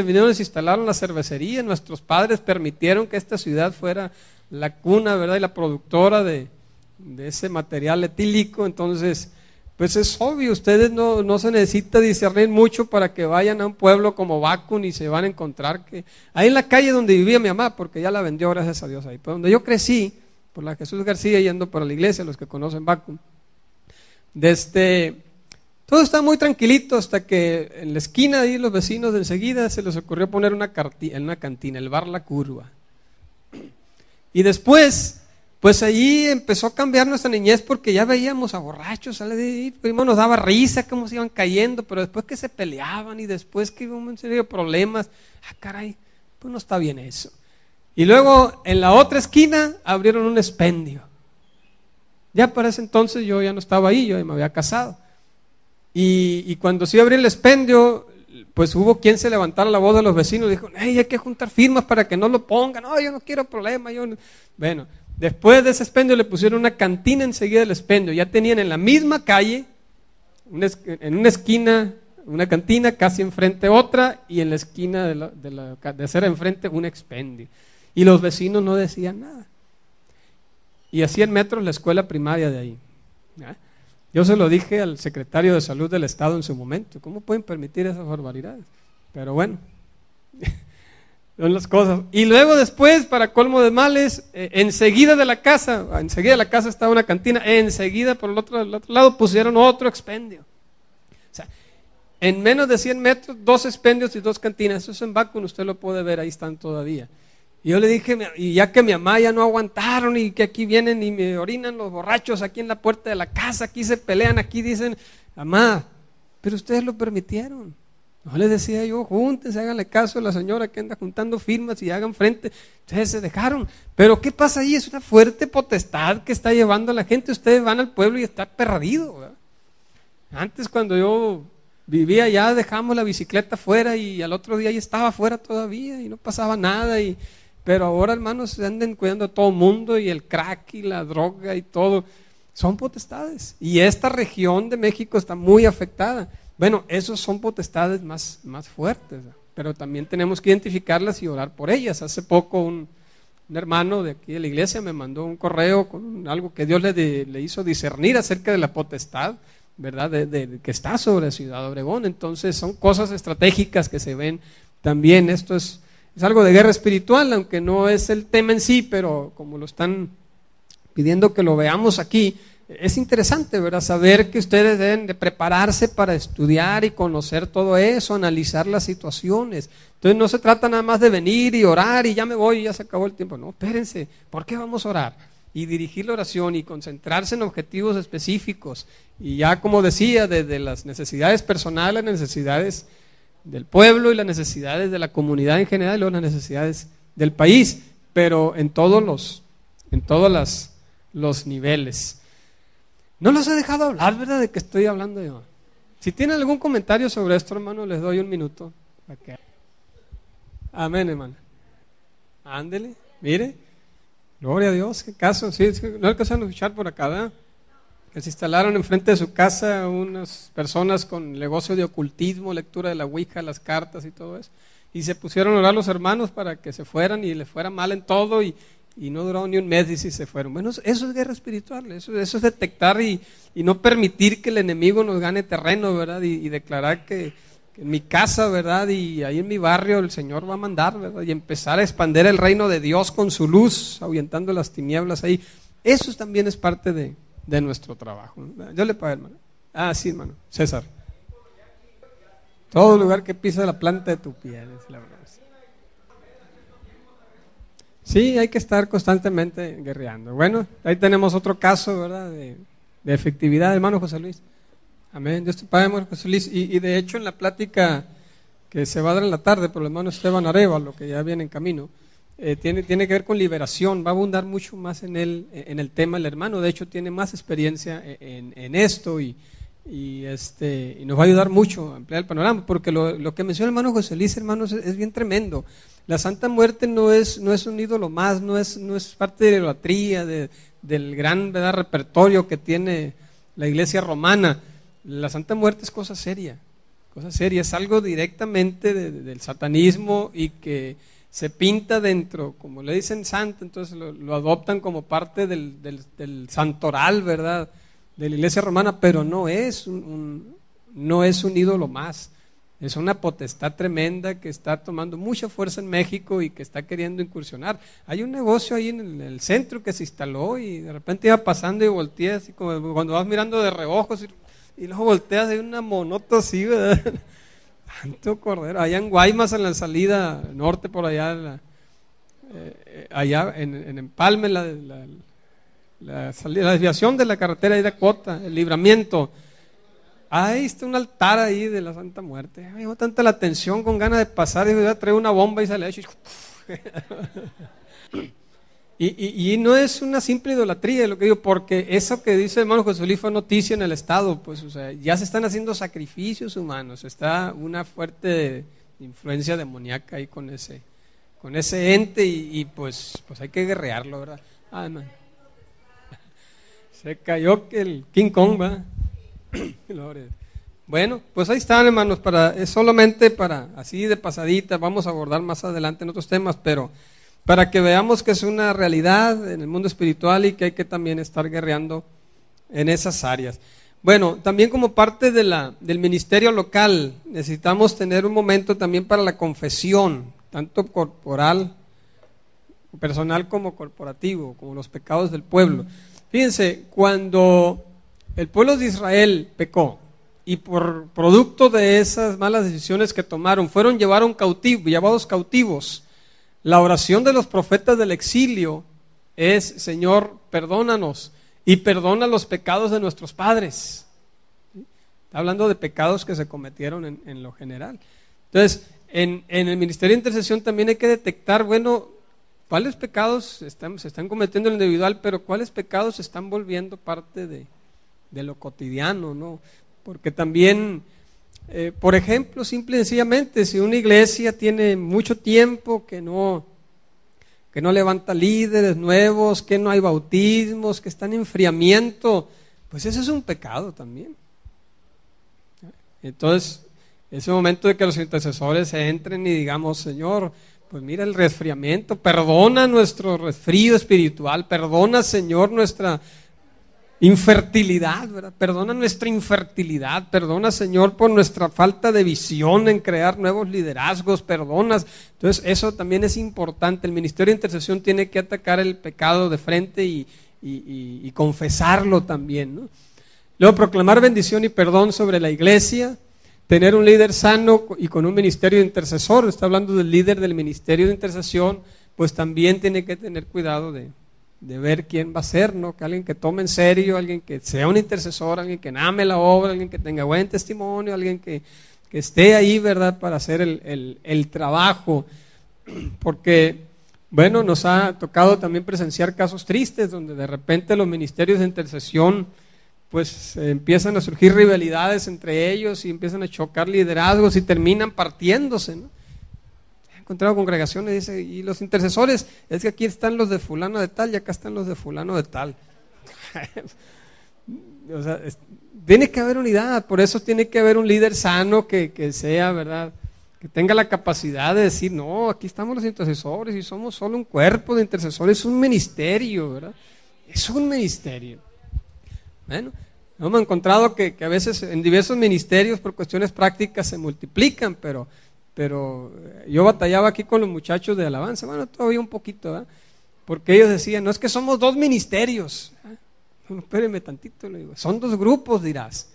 vinieron y se instalaron las cervecerías. Nuestros padres permitieron que esta ciudad fuera la cuna, ¿verdad?, y la productora de ese material etílico. Entonces, pues es obvio, ustedes no se necesita discernir mucho para que vayan a un pueblo como Bacún y se van a encontrar que ahí en la calle donde vivía mi mamá, porque ya la vendió, gracias a Dios, ahí, pero donde yo crecí, por la Jesús García, yendo para la iglesia, los que conocen Bacún, todo está muy tranquilito hasta que en la esquina ahí los vecinos de enseguida se les ocurrió poner una cantina, el bar La Curva. Y después, pues allí empezó a cambiar nuestra niñez porque ya veíamos a borrachos, primero nos daba risa cómo se iban cayendo, pero después que se peleaban y después que iban en serio problemas, caray, pues no está bien eso. Y luego en la otra esquina abrieron un expendio. Ya para ese entonces yo ya no estaba ahí, yo ya me había casado. Y cuando se abrió el expendio, pues hubo quien se levantara la voz de los vecinos y dijo, hey, hay que juntar firmas para que no lo pongan, no, yo no quiero problemas. Bueno, después de ese expendio le pusieron una cantina enseguida del expendio, ya tenían en la misma calle, en una esquina, una cantina, casi enfrente otra, y en la esquina de acera enfrente un expendio. Y los vecinos no decían nada. Y a 100 metros la escuela primaria de ahí. ¿Ya? Yo se lo dije al secretario de Salud del Estado en su momento, ¿cómo pueden permitir esas barbaridades? Pero bueno, son las cosas. Y luego después, para colmo de males, enseguida de la casa estaba una cantina, enseguida por el otro lado pusieron otro expendio. O sea, en menos de 100 metros, 2 expendios y 2 cantinas. Eso es en Bacún, usted lo puede ver, ahí están todavía. Y yo le dije, y ya que mi mamá ya no aguantaron y que aquí vienen y me orinan los borrachos aquí en la puerta de la casa, aquí se pelean, aquí dicen, mamá, pero ustedes lo permitieron. No les decía yo, júntense, háganle caso a la señora que anda juntando firmas y hagan frente. Ustedes se dejaron. Pero ¿qué pasa ahí? Es una fuerte potestad que está llevando a la gente. Ustedes van al pueblo y está perdido, ¿verdad? Antes cuando yo vivía allá dejamos la bicicleta afuera y al otro día ya estaba afuera todavía y no pasaba nada y Pero ahora, hermanos, se anden cuidando a todo mundo y el crack y la droga y todo. Son potestades. Y esta región de México está muy afectada. Bueno, esos son potestades más fuertes, pero también tenemos que identificarlas y orar por ellas. Hace poco un hermano de aquí de la iglesia me mandó un correo con algo que Dios le hizo discernir acerca de la potestad, ¿verdad? Que está sobre Ciudad Obregón. Entonces son cosas estratégicas que se ven también. Esto es algo de guerra espiritual, aunque no es el tema en sí, pero como lo están pidiendo que lo veamos aquí, es interesante, ¿verdad? Saber que ustedes deben de prepararse para estudiar y conocer todo eso, analizar las situaciones. Entonces no se trata nada más de venir y orar y ya me voy y ya se acabó el tiempo. No, espérense, ¿por qué vamos a orar? Y dirigir la oración y concentrarse en objetivos específicos. Y ya como decía, desde las necesidades personales, las necesidades del pueblo y las necesidades de la comunidad en general y luego las necesidades del país, pero en todos los niveles. No los he dejado hablar, ¿verdad? De que estoy hablando yo. Si tienen algún comentario sobre esto, hermano, les doy un minuto. Amén, hermano. Ándele, mire. Gloria a Dios, qué caso. Sí, no alcanzaron a escuchar por acá, ¿verdad? Que se instalaron enfrente de su casa unas personas con negocio de ocultismo, lectura de la Ouija, las cartas y todo eso. Y se pusieron a orar los hermanos para que se fueran y les fuera mal en todo y no duró ni un mes y se fueron. Bueno, eso es guerra espiritual, eso es detectar y no permitir que el enemigo nos gane terreno, ¿verdad? Y declarar que en mi casa, ¿verdad? Y ahí en mi barrio el Señor va a mandar, ¿verdad? Y empezar a expandir el reino de Dios con su luz, ahuyentando las tinieblas ahí. Eso también es parte de nuestro trabajo, ¿no? Yo le pago, hermano. Ah, sí, hermano. César. Todo lugar que pisa la planta de tu pie, es la verdad. Sí, hay que estar constantemente guerreando. Bueno, ahí tenemos otro caso, ¿verdad? De efectividad, hermano José Luis. Amén. Dios te pague, hermano José Luis. Y de hecho en la plática que se va a dar en la tarde por el hermano Esteban Arevalo, que ya viene en camino, tiene que ver con liberación. Va a abundar mucho más en el tema. El hermano, de hecho, tiene más experiencia en esto y nos va a ayudar mucho a ampliar el panorama, porque lo que menciona el hermano José Luis, hermanos, es bien tremendo. La Santa Muerte no es un ídolo más, no es parte de la idolatría, del gran, ¿verdad?, repertorio que tiene la Iglesia romana. La Santa Muerte es cosa seria, es algo directamente del satanismo y que se pinta dentro, como le dicen santo, entonces lo adoptan como parte del santoral, ¿verdad?, de la Iglesia romana, pero no es un ídolo más. Es una potestad tremenda que está tomando mucha fuerza en México y que está queriendo incursionar. Hay un negocio ahí en el centro que se instaló y de repente iba pasando y volteas, así como cuando vas mirando de reojos y luego volteas, hay una monota así, ¿verdad? Tanto cordero. Allá en Guaymas, en la salida norte, por allá, allá en Empalme, la desviación de la carretera ahí de Cota, el Libramiento. Ahí está un altar ahí de la Santa Muerte. Me llamó tanta la atención, con ganas de pasar y voy a traer una bomba y sale. Y no es una simple idolatría, lo que digo, porque eso que dice el hermano José Luis fue noticia en el Estado, pues, o sea, ya se están haciendo sacrificios humanos, está una fuerte influencia demoníaca ahí con ese ente y pues hay que guerrearlo, ¿verdad? Ah, man. Se cayó que el King Kong, ¿va? Bueno, pues ahí están, hermanos, es solamente para, así de pasadita, vamos a abordar más adelante en otros temas, pero para que veamos que es una realidad en el mundo espiritual y que hay que también estar guerreando en esas áreas. Bueno, también como parte del ministerio local, necesitamos tener un momento también para la confesión, tanto corporal, personal como corporativo, como los pecados del pueblo. Fíjense, cuando el pueblo de Israel pecó y por producto de esas malas decisiones que tomaron, fueron llevados cautivos. La oración de los profetas del exilio es: Señor, perdónanos y perdona los pecados de nuestros padres. Está hablando de pecados que se cometieron en lo general. Entonces, en el ministerio de intercesión también hay que detectar, bueno, cuáles pecados se están cometiendo en lo individual, pero cuáles pecados se están volviendo parte de lo cotidiano, ¿no? Porque también, por ejemplo, simple y sencillamente, si una iglesia tiene mucho tiempo que no que no levanta líderes nuevos, que no hay bautismos, que está en enfriamiento, pues ese es un pecado también. Entonces, ese momento de que los intercesores se entren y digamos, Señor, pues mira el resfriamiento, perdona nuestro resfrío espiritual, perdona, Señor, nuestra infertilidad, ¿verdad? Perdona nuestra infertilidad, perdona, Señor, por nuestra falta de visión en crear nuevos liderazgos, perdonas. Entonces eso también es importante. El ministerio de intercesión tiene que atacar el pecado de frente y confesarlo también, ¿no? Luego proclamar bendición y perdón sobre la iglesia, tener un líder sano y con un ministerio de intercesor. Está hablando del líder del ministerio de intercesión, pues también tiene que tener cuidado de ver quién va a ser, ¿no? Que alguien que tome en serio, alguien que sea un intercesor, alguien que ame la obra, alguien que tenga buen testimonio, alguien que esté ahí, ¿verdad?, para hacer el trabajo. Porque, bueno, nos ha tocado también presenciar casos tristes donde de repente los ministerios de intercesión pues empiezan a surgir rivalidades entre ellos y empiezan a chocar liderazgos y terminan partiéndose, ¿no? He encontrado congregaciones, dice, y los intercesores, es que aquí están los de fulano de tal y acá están los de fulano de tal. O sea, tiene que haber unidad, por eso tiene que haber un líder sano que sea, ¿verdad?, que tenga la capacidad de decir, no, aquí estamos los intercesores y somos solo un cuerpo de intercesores, es un ministerio, ¿verdad? Es un ministerio. Bueno, hemos encontrado que a veces en diversos ministerios por cuestiones prácticas se multiplican, pero yo batallaba aquí con los muchachos de alabanza, bueno, todavía un poquito, ¿verdad? Porque ellos decían, no es que somos dos ministerios. Bueno, espérenme tantito, le digo, son dos grupos, dirás,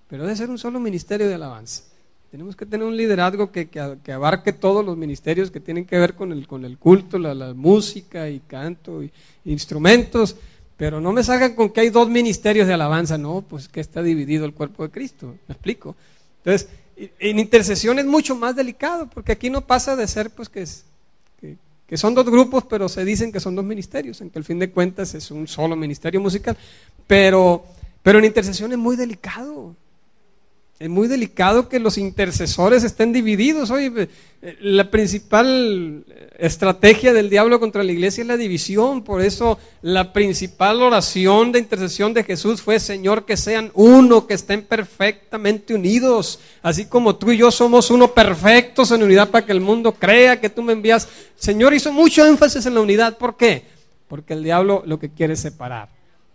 pero debe ser un solo ministerio de alabanza. Tenemos que tener un liderazgo que abarque todos los ministerios que tienen que ver con el culto, la música y canto y instrumentos. Pero no me salgan con que hay dos ministerios de alabanza, no, pues que está dividido el cuerpo de Cristo, ¿me explico? Entonces, en intercesión es mucho más delicado, porque aquí no pasa de ser pues que son dos grupos, pero se dicen que son dos ministerios, en que al fin de cuentas es un solo ministerio musical, pero en intercesión es muy delicado. Es muy delicado que los intercesores estén divididos. Oye, la principal estrategia del diablo contra la iglesia es la división. Por eso la principal oración de intercesión de Jesús fue: Señor, que sean uno, que estén perfectamente unidos, así como tú y yo somos uno, perfectos en unidad, para que el mundo crea que tú me envías. Señor hizo mucho énfasis en la unidad. ¿Por qué? Porque el diablo lo que quiere es separar.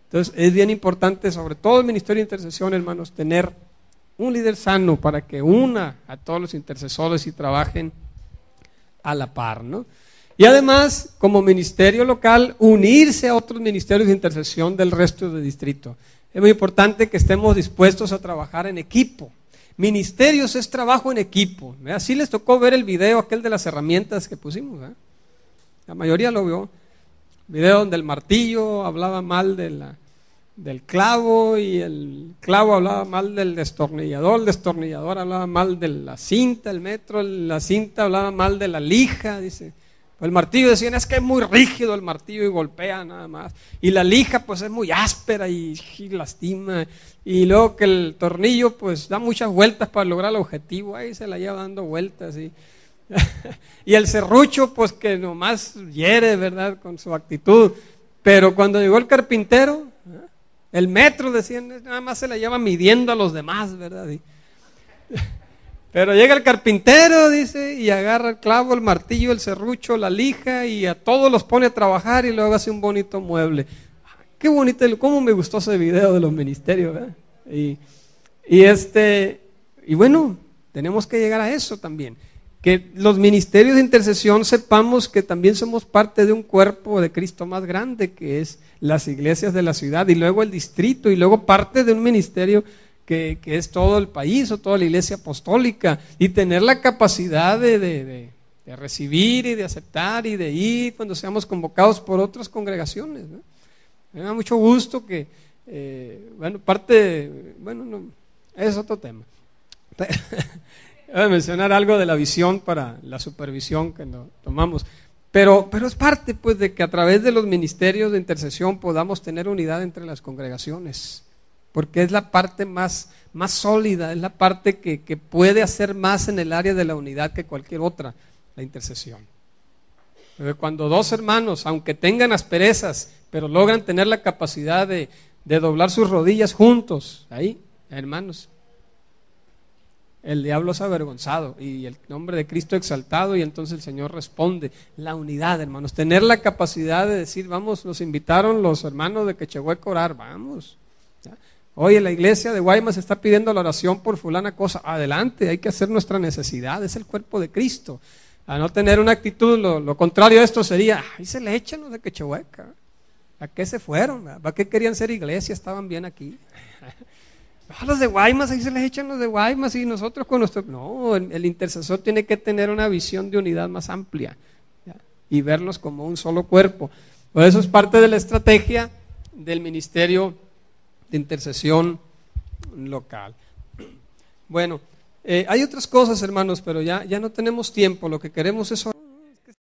Entonces es bien importante, sobre todo el ministerio de intercesión, hermanos, tener un líder sano para que una a todos los intercesores y trabajen a la par, ¿no? Y además, como ministerio local, unirse a otros ministerios de intercesión del resto del distrito. Es muy importante que estemos dispuestos a trabajar en equipo. Ministerios es trabajo en equipo. Así les tocó ver el video aquel de las herramientas que pusimos, ¿eh? La mayoría lo vio. Video donde el martillo hablaba mal del clavo y el clavo hablaba mal del destornillador, el destornillador hablaba mal de la cinta, el metro, la cinta hablaba mal de la lija, dice. El martillo decían, es que es muy rígido el martillo y golpea nada más. Y la lija pues es muy áspera y lastima. Y luego que el tornillo pues da muchas vueltas para lograr el objetivo, ahí se la lleva dando vueltas. Y el serrucho pues que nomás hiere, ¿verdad?, con su actitud. Pero cuando llegó el carpintero, el metro, decían, nada más se la lleva midiendo a los demás, ¿verdad? Pero llega el carpintero, dice, y agarra el clavo, el martillo, el serrucho, la lija, y a todos los pone a trabajar y luego hace un bonito mueble. Qué bonito, cómo me gustó ese video de los ministerios, ¿verdad? Y bueno, tenemos que llegar a eso también. Que los ministerios de intercesión sepamos que también somos parte de un cuerpo de Cristo más grande, que es las iglesias de la ciudad, y luego el distrito, y luego parte de un ministerio que es todo el país o toda la iglesia apostólica, y tener la capacidad de recibir y de aceptar y de ir cuando seamos convocados por otras congregaciones, ¿no? Me da mucho gusto que, no, es otro tema. Voy a mencionar algo de la visión para la supervisión que nos tomamos, pero es parte pues de que a través de los ministerios de intercesión podamos tener unidad entre las congregaciones, porque es la parte más sólida, es la parte que puede hacer más en el área de la unidad que cualquier otra, la intercesión. Cuando dos hermanos, aunque tengan asperezas, pero logran tener la capacidad de doblar sus rodillas juntos, ahí, hermanos, el diablo es avergonzado y el nombre de Cristo exaltado, y entonces el Señor responde. La unidad, hermanos, tener la capacidad de decir, vamos, nos invitaron los hermanos de Quechehueca a orar, vamos. Oye, la iglesia de Guaymas está pidiendo la oración por fulana cosa, adelante, hay que hacer nuestra necesidad, es el cuerpo de Cristo. A no tener una actitud, lo contrario a esto sería, ahí se le echan los de Quechehueca, ¿a qué se fueron? ¿Para qué querían ser iglesia? Estaban bien aquí. Los de Guaymas, ahí se les echan los de Guaymas y nosotros con nuestro... No, el intercesor tiene que tener una visión de unidad más amplia, ¿ya? Y verlos como un solo cuerpo. Por eso es parte de la estrategia del ministerio de intercesión local. Bueno, hay otras cosas, hermanos, pero ya no tenemos tiempo. Lo que queremos es orar.